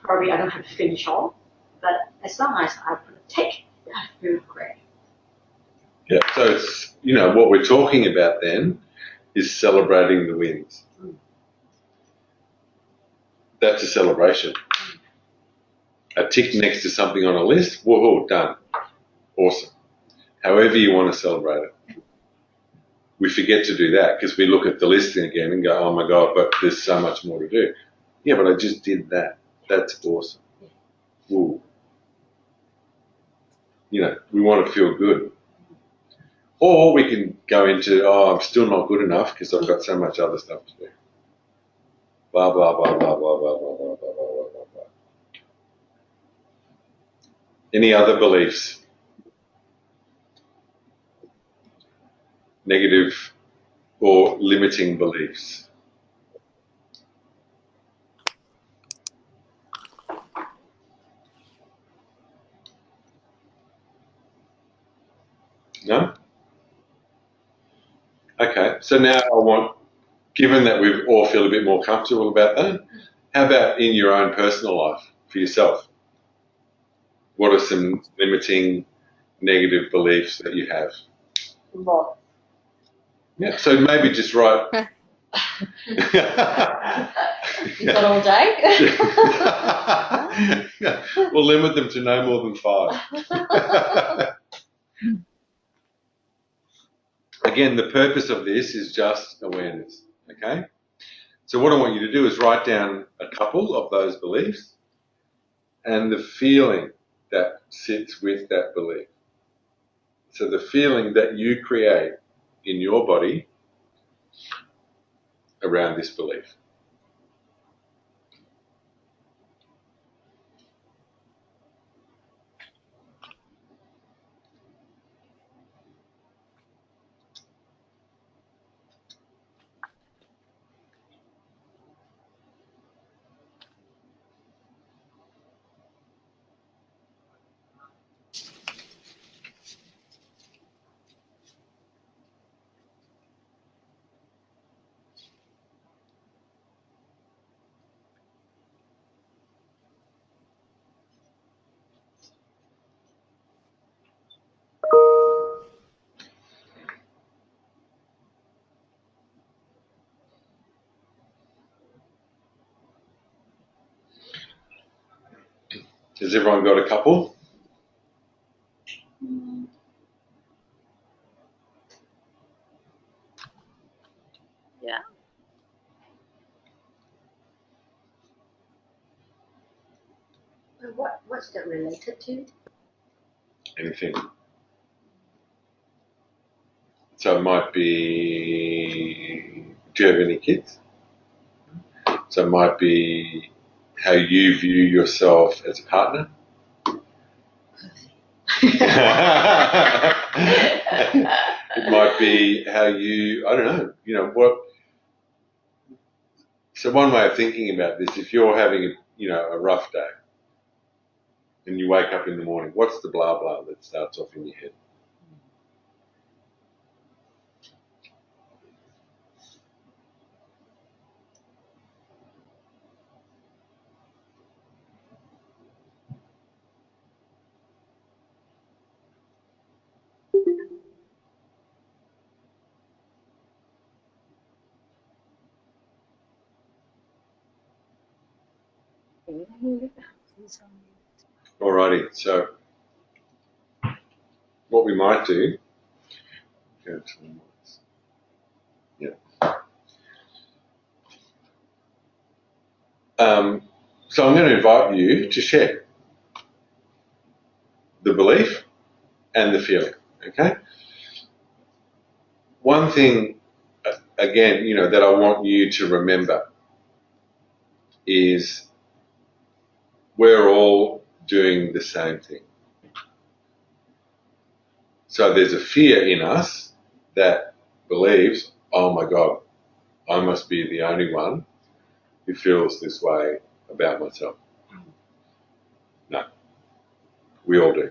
don't have to finish all, but as long as I take, I feel great. Yeah. So it's, what we're talking about then is celebrating the wins. Mm. That's a celebration. A tick next to something on a list, woohoo, done. Awesome. However you want to celebrate it. We forget to do that because we look at the listing again and go, oh my God, but there's so much more to do. Yeah, but I just did that. That's awesome. Woo. We want to feel good. Or we can go into, oh, I'm still not good enough because I've got so much other stuff to do. Blah, blah, blah, blah, blah, blah, blah, blah, blah, blah, blah, blah. Any other beliefs? Negative or limiting beliefs? No? Okay, so now I want, given that we all feel a bit more comfortable about that, how about in your own personal life for yourself? What are some limiting negative beliefs that you have? More. Yeah, so maybe just write. Is that all day? We'll limit them to no more than 5. Again, the purpose of this is just awareness, okay? So what I want you to do is write down a couple of those beliefs and the feeling that sits with that belief. So the feeling that you create in your body around this belief. Has everyone got a couple? Yeah. What's that related to? Anything. So it might be, do you have any kids? So it might be how you view yourself as a partner. It might be how you, I don't know, what. So one way of thinking about this, if you're having a rough day and you wake up in the morning, what's the blah blah that starts off in your head? Alrighty, so what we might do, so I'm going to invite you to share the belief and the feeling, okay? one thing, again, that I want you to remember is we're all doing the same thing. So there's a fear in us that believes, oh my God, I must be the only one who feels this way about myself. No, we all do.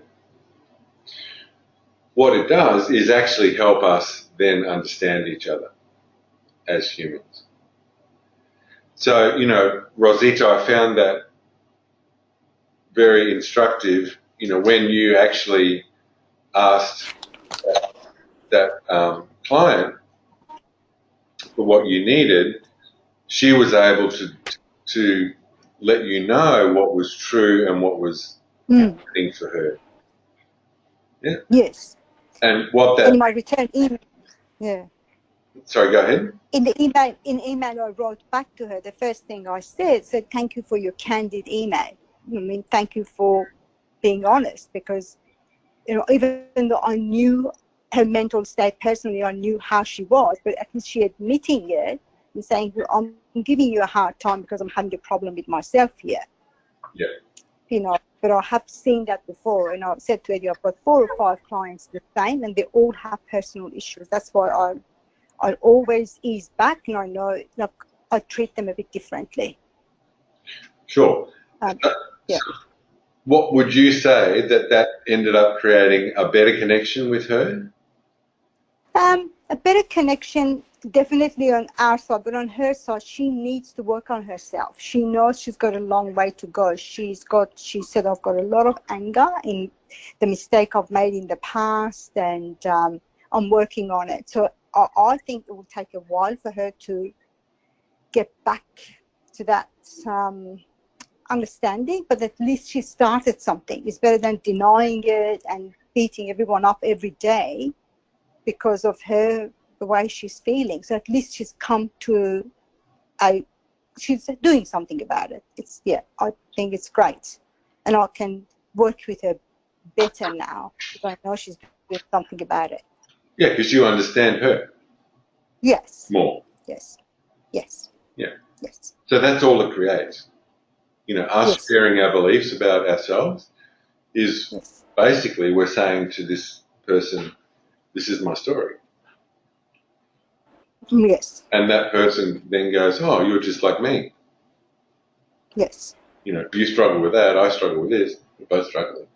What it does is actually help us then understand each other as humans. So, Rosita, I found that very instructive, when you actually asked that client for what you needed, she was able to let you know what was true and what was happening for her. Yeah. Yes. And what And that. in my return email, yeah. Sorry, go ahead. In email I wrote back to her, the first thing I said, thank you for your candid email. I mean, thank you for being honest, because, even though I knew her mental state personally, I knew how she was, but at least she admitting it and saying, I'm giving you a hard time because I'm having a problem with myself here. Yeah. But I have seen that before, and I said to her, I've got 4 or 5 clients the same, and they all have personal issues. That's why I always ease back, and I know, I treat them a bit differently. Sure. Yeah. So what would you say that ended up creating a better connection with her? A better connection, definitely on our side, but on her side, she needs to work on herself. She knows she's got a long way to go. She said, I've got a lot of anger in the mistake I've made in the past, and I'm working on it. So I think it will take a while for her to get back to that understanding, but at least she started something. It's better than denying it and beating everyone up every day because of the way she's feeling. So at least she's come to she's doing something about it. I think it's great. And I can work with her better now because I know she's doing something about it. Yeah, because you understand her. Yes. More. Yes. Yes. Yeah. Yes. So that's all it creates. Us sharing our beliefs about ourselves is basically we're saying to this person, this is my story. Yes. And that person then goes, oh, you're just like me. Yes. You struggle with that, I struggle with this, we're both struggling.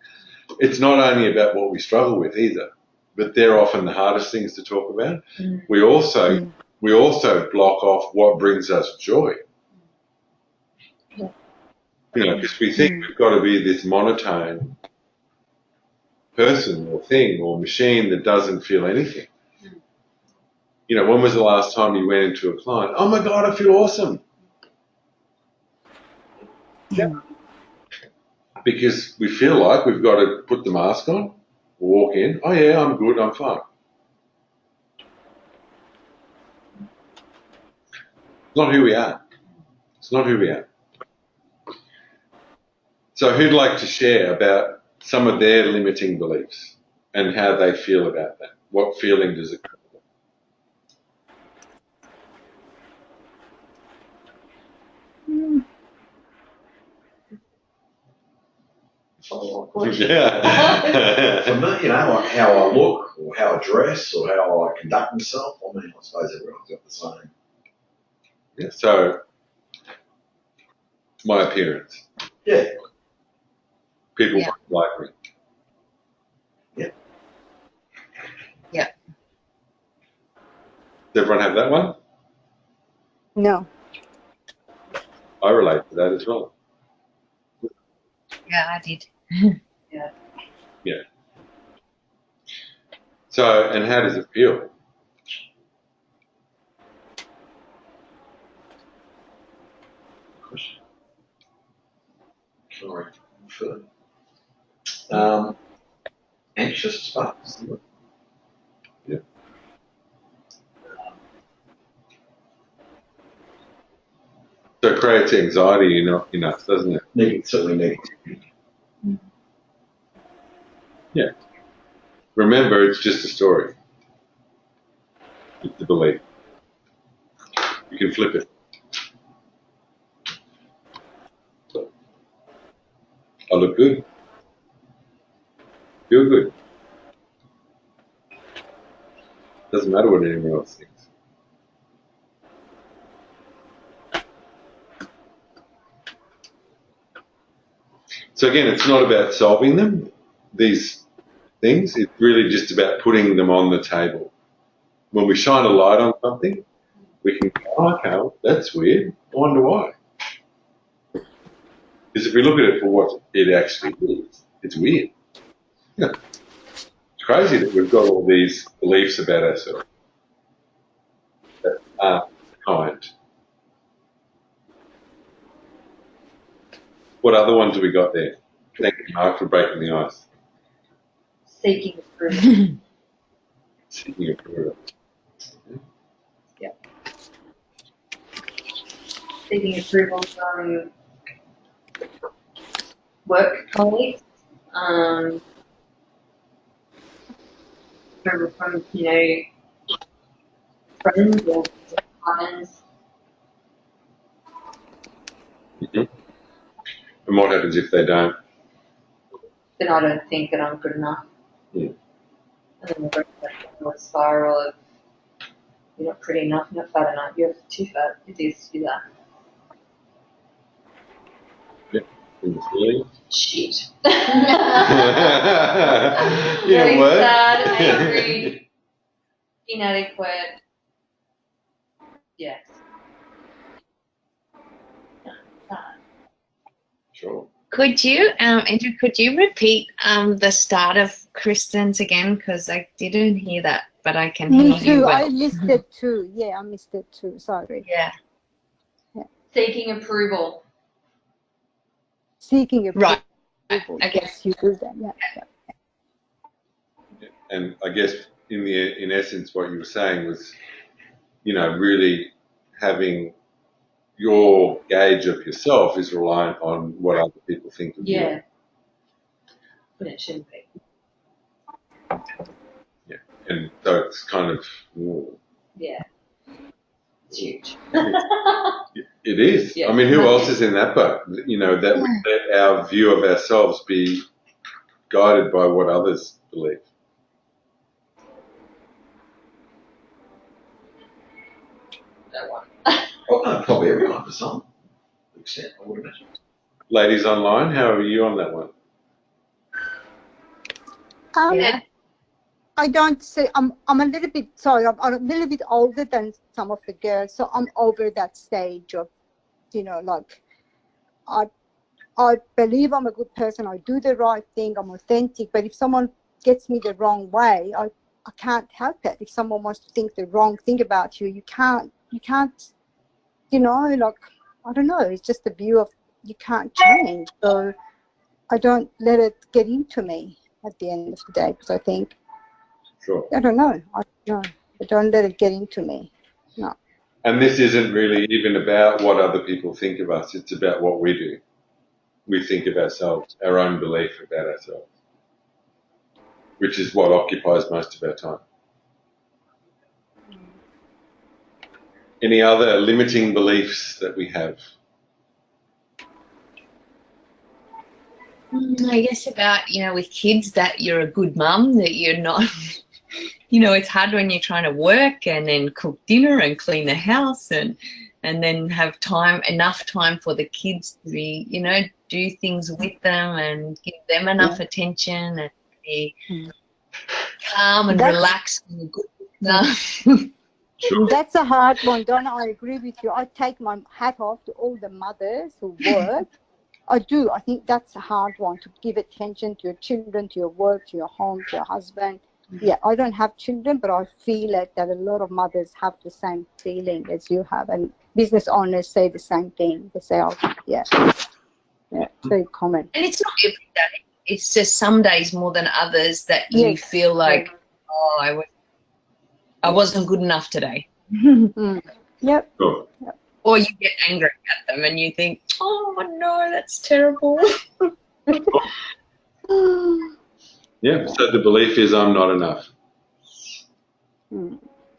It's not only about what we struggle with either, but they're often the hardest things to talk about. We also block off what brings us joy. Because we think we've got to be this monotone person or thing or machine that doesn't feel anything. When was the last time you went into a client? Oh my God, I feel awesome. Yeah. Because we feel like we've got to put the mask on, walk in. Oh yeah, I'm good, I'm fine. It's not who we are. It's not who we are. So who'd like to share about some of their limiting beliefs and how they feel about that? What feeling does it come with? Yeah. For me, like how I look or how I dress or how I conduct myself, I suppose everyone's got the same. Yeah, so my appearance. Yeah. People like me. Yeah. Yeah. Does everyone have that one? No. I relate to that as well. Yeah, I did. Yeah. Yeah. So, and how does it feel? Sorry. Anxious sparks. Yeah. So it creates anxiety in us, doesn't it? Certainly negative. Yeah. Remember, it's just a story. It's the belief. You can flip it. I look good. Feel good. Doesn't matter what anyone else thinks. So again, it's not about solving them, these things. It's really just about putting them on the table. When we shine a light on something, we can go, oh, okay, well, that's weird. I wonder why. Because if we look at it for what it actually is, it's weird. Yeah. It's crazy that we've got all these beliefs about ourselves that aren't kind. What other ones have we got there? Thank you, Mark, for breaking the ice. Seeking approval. Seeking approval. Yep. Seeking approval from work colleagues, from friends or partners. Mm-hmm. And what happens if they don't? Then I don't think that I'm good enough. Yeah. And then we'll go into a spiral of you're not pretty enough, you're not fat enough, you're too fat, you this, you that. Really? Shit. Yeah, Very what? sad, angry, inadequate. Yes. Sure. Could you, Andrew, could you repeat the start of Kristen's again? Because I didn't hear that, but I can hear Me too. you well. I missed it too. Yeah, I missed it too. Sorry. Yeah. Seeking approval. Seeking approval. Right. Okay. Yes, you do that. Yeah. And I guess in essence, what you were saying was, really having your gauge of yourself is reliant on what other people think of you. Yeah. But it shouldn't be. Yeah. And so it's kind of, Yeah. It's huge. it is. Yeah. I mean, who else is in that boat? That we let our view of ourselves be guided by what others believe. No one. Well, no, probably everyone for some extent, I would imagine. Ladies online, how are you on that one? Yeah. I don't say I'm a little bit sorry. I'm a little bit older than some of the girls, so I'm over that stage of, like I believe I'm a good person. I do the right thing. I'm authentic. But if someone gets me the wrong way, I can't help it. If someone wants to think the wrong thing about you, you can't. Like I don't know. It's just a view of you can't change. So I don't let it get into me at the end of the day because I think. Sure. I don't know. I don't let it get into me. No. And this isn't really even about what other people think of us. It's about what we do. We think of ourselves, our own belief about ourselves, which is what occupies most of our time. Any other limiting beliefs that we have? I guess about, with kids that you're a good mum, that you're not, it's hard when you're trying to work and then cook dinner and clean the house and then have enough time for the kids to be, do things with them and give them enough attention and be calm and relaxed and good enough. That's a hard one, Donna. I agree with you. I take my hat off to all the mothers who work. I do. I think that's a hard one, to give attention to your children, to your work, to your home, to your husband. Yeah, I don't have children, but I feel it that a lot of mothers have the same feeling as you have. And business owners say the same thing. They say, oh, yeah, it's very common. And it's not every day. It's just some days more than others that you feel like, I wasn't good enough today. Yep. Sure. Or you get angry at them and you think, oh, no, that's terrible. Yeah, so the belief is I'm not enough.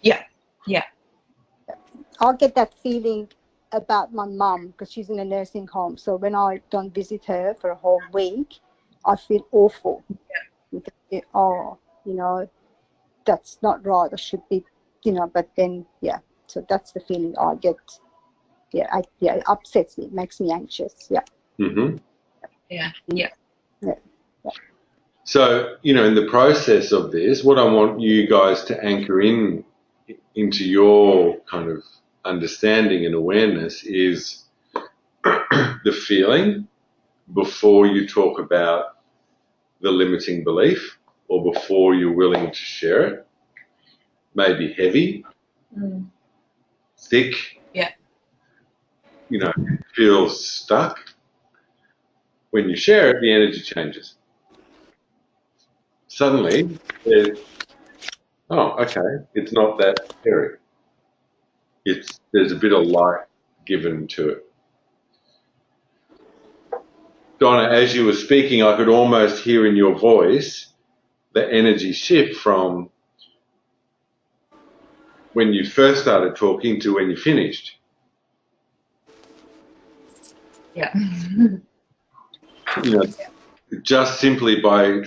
Yeah. Yeah. I'll get that feeling about my mum because she's in a nursing home. So when I don't visit her for a whole week, I feel awful. Yeah. Oh, you know, that's not right. I should be, you know, but then, yeah. So that's the feeling I get. Yeah, it upsets me. It makes me anxious. Yeah. Mm-hmm. Yeah. Yeah. Yeah. So, you know, in the process of this, what I want you guys to anchor into your kind of understanding and awareness is the feeling before you talk about the limiting belief or before you're willing to share it. Maybe heavy, thick, Yeah. you know, feels stuck. When you share it, the energy changes. Suddenly, there's, oh, okay, it's not that scary. There's a bit of light given to it. Donna, as you were speaking, I could almost hear in your voice the energy shift from when you first started talking to when you finished. Yeah. You know, just simply by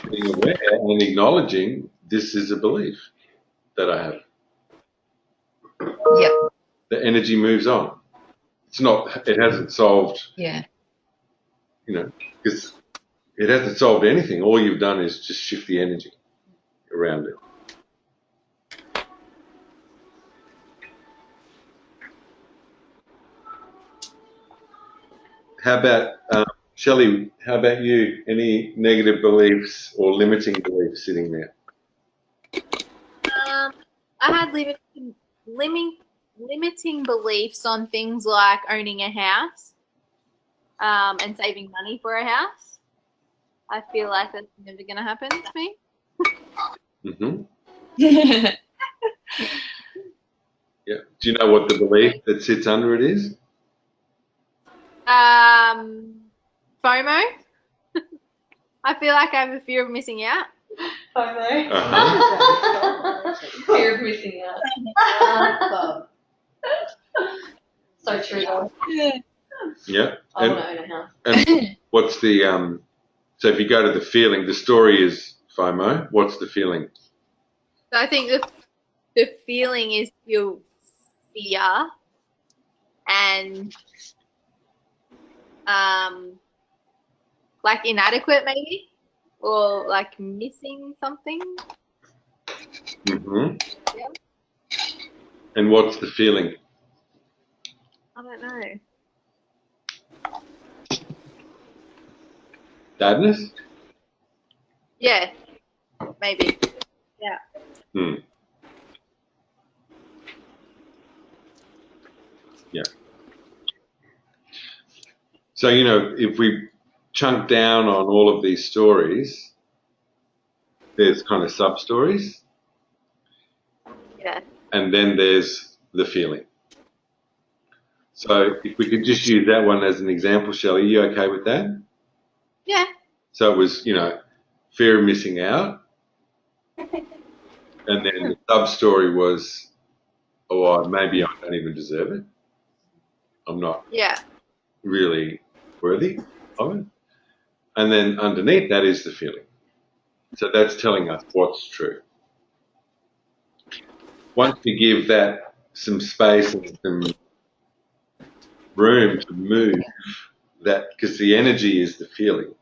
being aware and acknowledging this is a belief that I have. Yeah. The energy moves on. It hasn't solved, Yeah. you know, because it hasn't solved anything. All you've done is just shift the energy around it. How about, Shelley, how about you? Any negative beliefs or limiting beliefs sitting there? I had limiting beliefs on things like owning a house and saving money for a house. I feel like that's never going to happen to me. Mm-hmm. Yeah. Do you know what the belief that sits under it is? FOMO. I feel like I have a fear of missing out. FOMO. Uh-huh. Fear of missing out. So true though. Yeah. I want to own a house. And what's the so if you go to the feeling, the story is FOMO. What's the feeling? So I think the feeling is your fear and like inadequate maybe or like missing something. Mm-hmm. Yeah. And what's the feeling? I don't know. Sadness? Yeah, maybe. Yeah. Hmm. Yeah. So, you know, if we chunk down on all of these stories, there's kind of sub-stories. Yeah. And then there's the feeling. So if we could just use that one as an example, Shelley, are you okay with that? Yeah. So it was, you know, fear of missing out. And then the sub-story was, oh, maybe I don't even deserve it. I'm not really worthy of it. And then underneath that is the feeling. So that's telling us what's true. Once we give that some space and some room to move, that because the energy is the feeling.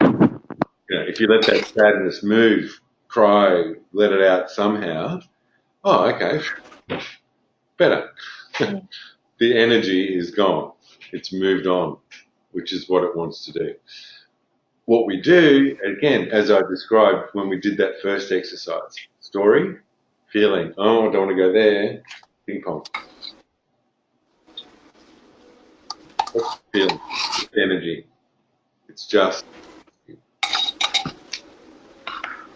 You know, if you let that sadness move, cry, let it out somehow. Oh, okay, better. The energy is gone. It's moved on, which is what it wants to do. What we do, again, as I described when we did that first exercise, story, feeling, oh, I don't want to go there, ping pong. What's the feeling? It's energy. It's just.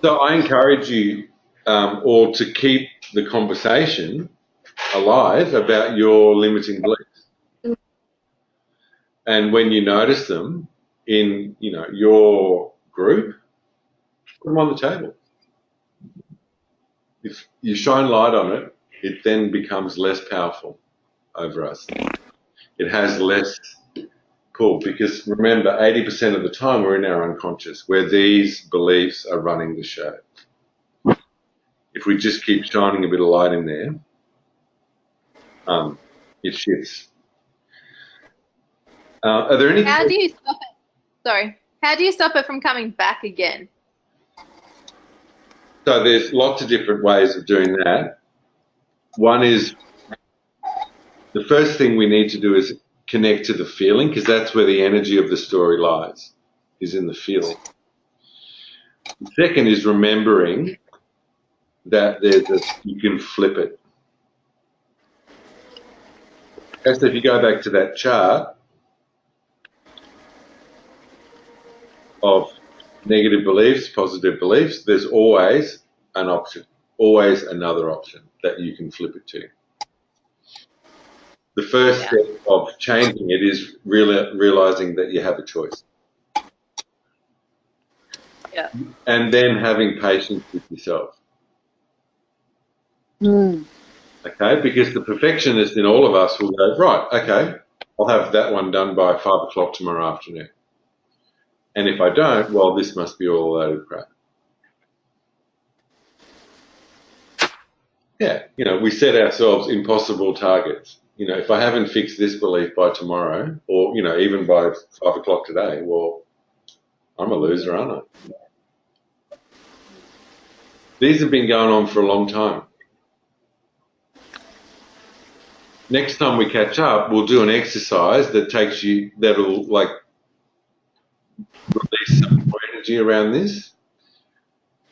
So I encourage you all to keep the conversation alive about your limiting beliefs. And when you notice them in, you know, your group, put them on the table. if you shine light on it, it then becomes less powerful over us. It has less pull because remember, 80% of the time we're in our unconscious where these beliefs are running the show. If we just keep shining a bit of light in there, it shifts. Are there any? How do you stop it? Sorry. How do you stop it from coming back again? So there's lots of different ways of doing that. One is, the first thing we need to do is connect to the feeling, because that's where the energy of the story lies, is in the feeling. The second is remembering that you can flip it. Okay, so if you go back to that chart of negative beliefs, positive beliefs, there's always an option, always another option that you can flip it to. The first step of changing it is realizing that you have a choice. Yeah. And then having patience with yourself. Okay, because the perfectionist in all of us will go, right, okay, I'll have that one done by 5 o'clock tomorrow afternoon. And if I don't, well, this must be all a load of crap. Yeah, we set ourselves impossible targets. If I haven't fixed this belief by tomorrow, or, even by 5 o'clock today, well, I'm a loser, aren't I? These have been going on for a long time. Next time we catch up, we'll do an exercise that'll like release some more energy around this.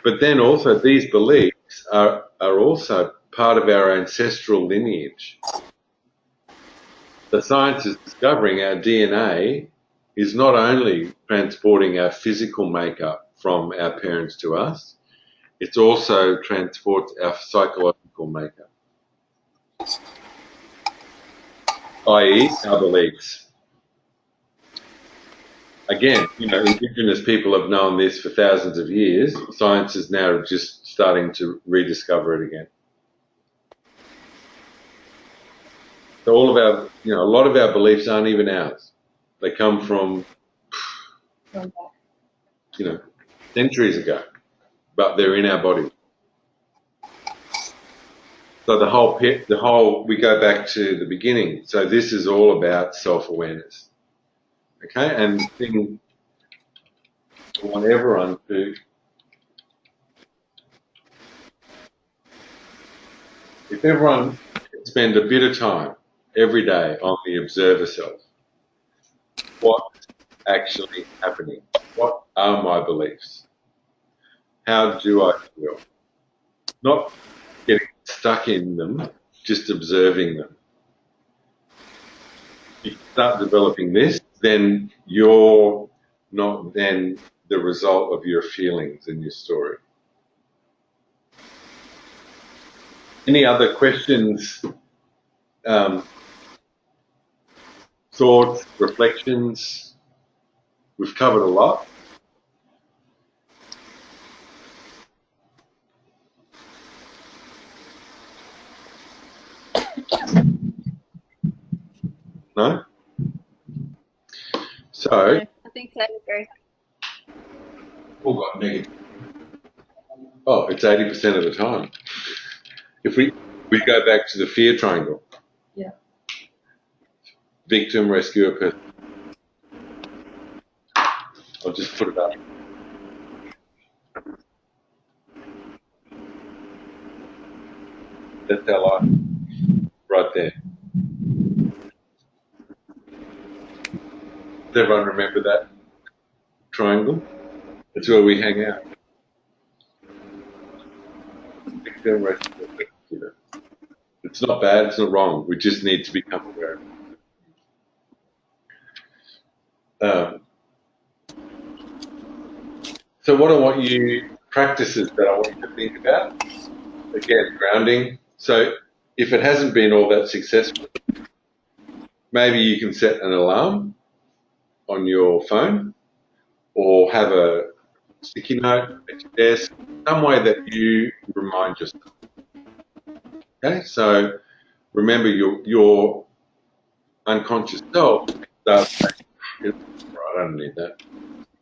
But then also these beliefs are also part of our ancestral lineage. The science is discovering our DNA is not only transporting our physical makeup from our parents to us, it also transports our psychological makeup, i.e. our beliefs. Again, Indigenous people have known this for thousands of years. Science is now just starting to rediscover it again. So all of our, a lot of our beliefs aren't even ours. They come from, centuries ago, but they're in our body. So we go back to the beginning. So this is all about self-awareness. Okay, and the thing I want everyone to, if everyone can spend a bit of time every day on the observer self, what's actually happening? What are my beliefs? How do I feel? Not getting stuck in them, just observing them. If you start developing this, then you're not then the result of your feelings and your story. Any other questions, thoughts, reflections? We've covered a lot. No? So, I think so. All got negative. oh, it's 80% of the time. If we go back to the fear triangle. Yeah. Victim, rescuer, person. I'll just put it up. That's our life. Right there. Does everyone remember that triangle? That's where we hang out. Victim, rescuer, rescuer. It's not bad, it's not wrong. We just need to become aware of it. So what I want you, practices that I want you to think about, again, grounding. So if it hasn't been all that successful, maybe you can set an alarm on your phone or have a sticky note at your desk, some way that you remind yourself. Okay, so remember your unconscious self starts saying, right, I don't need that.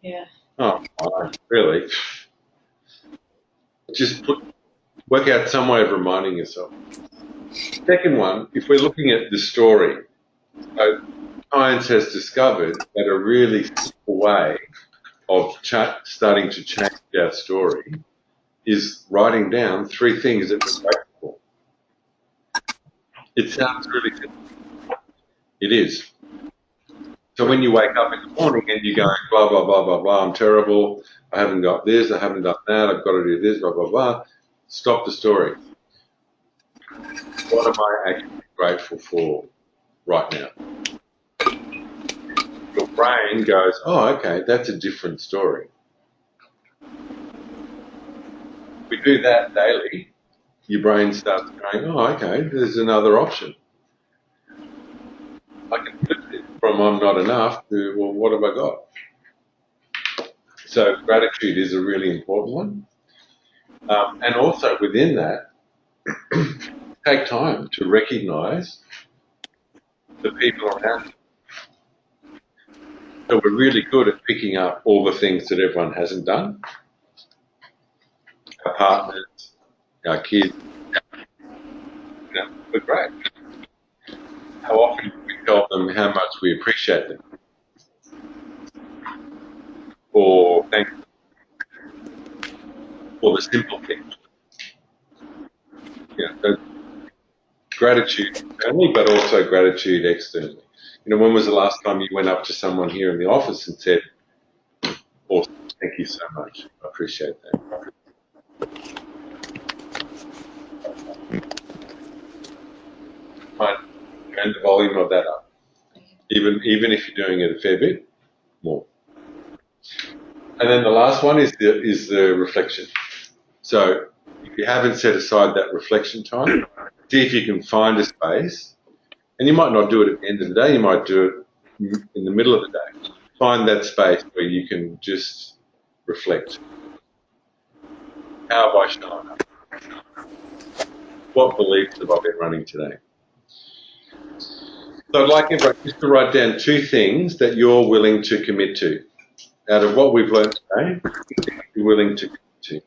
Yeah. Oh, fine, really? Just work out some way of reminding yourself. Second one, if we're looking at the story, so science has discovered that a really simple way of starting to change our story is writing down 3 things that we're grateful for. It sounds really simple. It is. So when you wake up in the morning and you're going, blah, blah, blah, blah, blah, I'm terrible, I haven't got this, I haven't done that, I've got to do this, blah, blah, blah, stop the story. What am I actually grateful for right now? Your brain goes, oh, okay, that's a different story. If we do that daily, your brain starts going, oh, okay, there's another option. I can flip it from I'm not enough to, well, what have I got? So gratitude is a really important one. And also within that, take time to recognise the people around you. So we're really good at picking up all the things that everyone hasn't done. Our partners, our kids, we're great. How often do we tell them how much we appreciate them? Or thank them for the simple things. So gratitude internally, but also gratitude externally. When was the last time you went up to someone here in the office and said, awesome, thank you so much, I appreciate that. Might turn the volume of that up, even if you're doing it a fair bit more. And then the last one is the reflection. So if you haven't set aside that reflection time, see if you can find a space, and you might not do it at the end of the day, you might do it in the middle of the day. Find that space where you can just reflect. How have I shown up? What beliefs have I been running today? So I'd like everyone just to write down 2 things that you're willing to commit to. Out of what we've learned today, you're willing to commit to.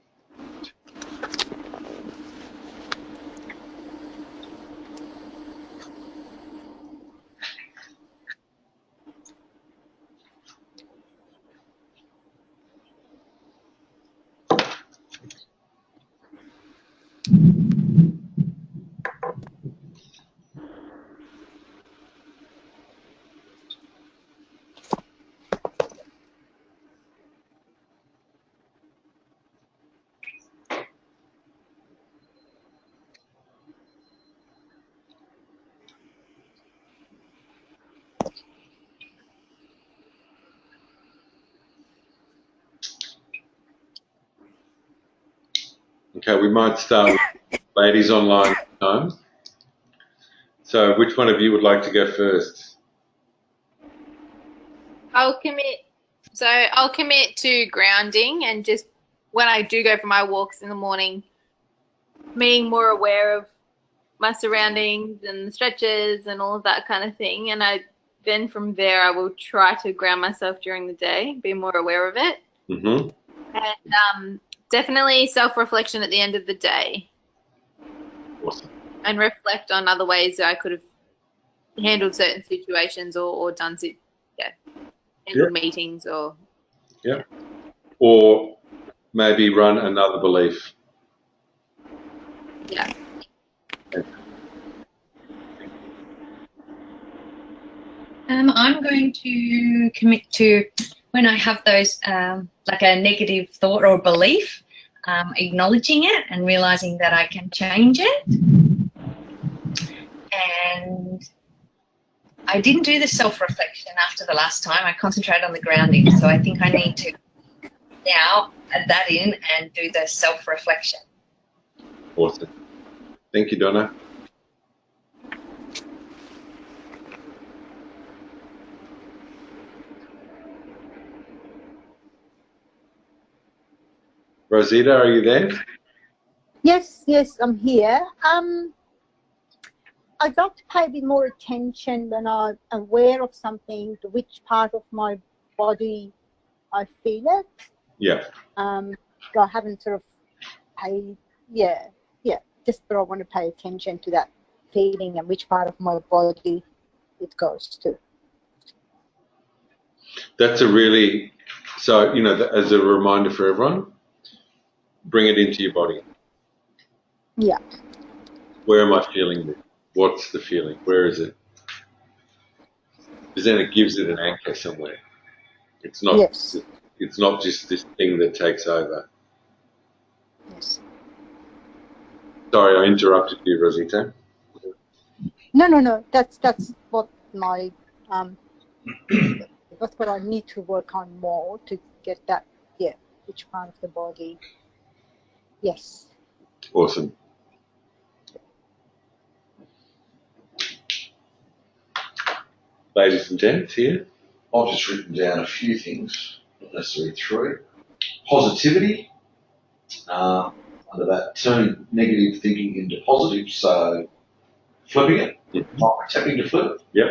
Okay, we might start with ladies online this time. So which one of you would like to go first? I'll commit to grounding, and just when I do go for my walks in the morning, being more aware of my surroundings and the stretches and all of that kind of thing. And then from there, I will try to ground myself during the day, be more aware of it. Mm-hmm. And definitely self-reflection at the end of the day. Awesome. And reflect on other ways that I could have handled certain situations or done handled meetings or. Yeah. Or maybe run another belief. Yeah. I'm going to commit to when I have those, like a negative thought or belief, acknowledging it and realizing that I can change it. And I didn't do the self-reflection after the last time. I concentrated on the grounding. So I think I need to now add that in and do the self-reflection. Awesome. Thank you, Donna. Rosita, are you there? Yes, I'm here. I'd like to pay a bit more attention when I'm aware of something, to which part of my body I feel it. Yeah. I haven't sort of paid, just but I want to pay attention to that feeling and which part of my body it goes to. That's a really, so, as a reminder for everyone, bring it into your body. Yeah. Where am I feeling this? What's the feeling? Where is it? Because then it gives it an anchor somewhere. It's not. Yes. It's not just this thing that takes over. Yes. Sorry, I interrupted you, Rosita. No. That's what my that's what I need to work on more to get that. Yeah. Which part of the body? Yes. Awesome. Ladies and gents, here. I've just written down a few things, not necessarily three. Positivity. Under that, turn negative thinking into positive, so flipping it, not attempting to flip it. Yep.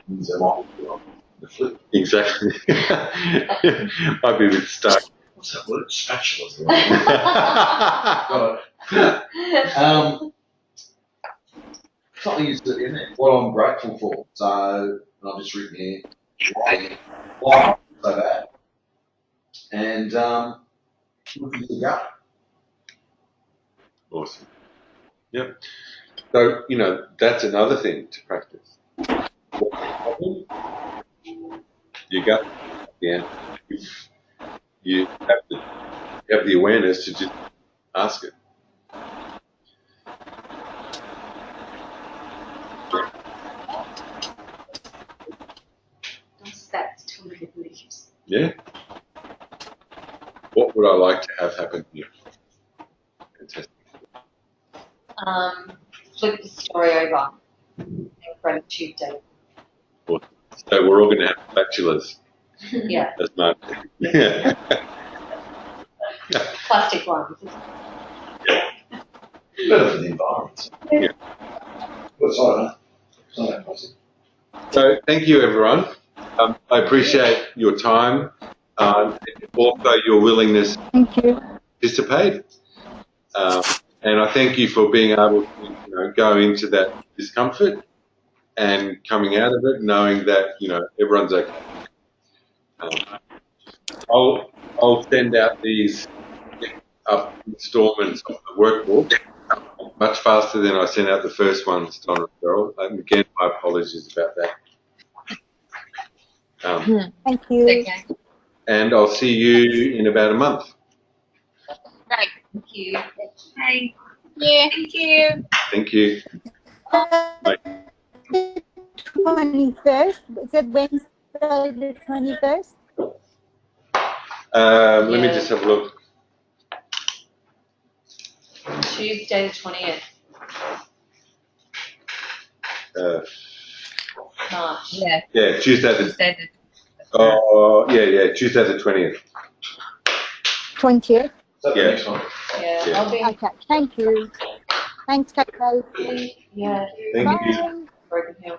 Means they might be on the flip. Exactly. I'd be a bit stuck. What's that word? Spatula. Got it. Something is in there, what I'm grateful for. So, I've just written here, why so bad. And looking to go. Awesome. Yep. So, that's another thing to practice. You got the answer. You have the awareness to just ask it. That's too many leaves. Yeah. What would I like to have happen here? Fantastic. Flip the story over and gratitude day. Awesome. So we're all going to have spatulas. Yeah. That's not. Yeah. Plastic ones. Better for the environment. Yeah. Well, sorry, it's not that plastic. So thank you, everyone. I appreciate your time, and also your willingness Thank you. to participate. And I thank you for being able to go into that discomfort and coming out of it knowing that everyone's okay. I'll send out these installments of the workbook much faster than I sent out the first ones, Donna and Cheryl. Again, my apologies about that. Thank you. Okay. And I'll see you in about a month. Right. Thank you. Okay. Yeah, thank you. Thank you. Bye. 21st. Is it Wednesday the 21st? Let me just have a look. Tuesday the 20th. March. Yeah. Yeah, Tuesday the. Tuesday the- Tuesday the 20th. 20th. Is that the Yeah. next one? Yeah, Yeah. I'll be. Okay. Thank you. Thanks, Kate. Yeah. Thank you. Bye. Broken Hill.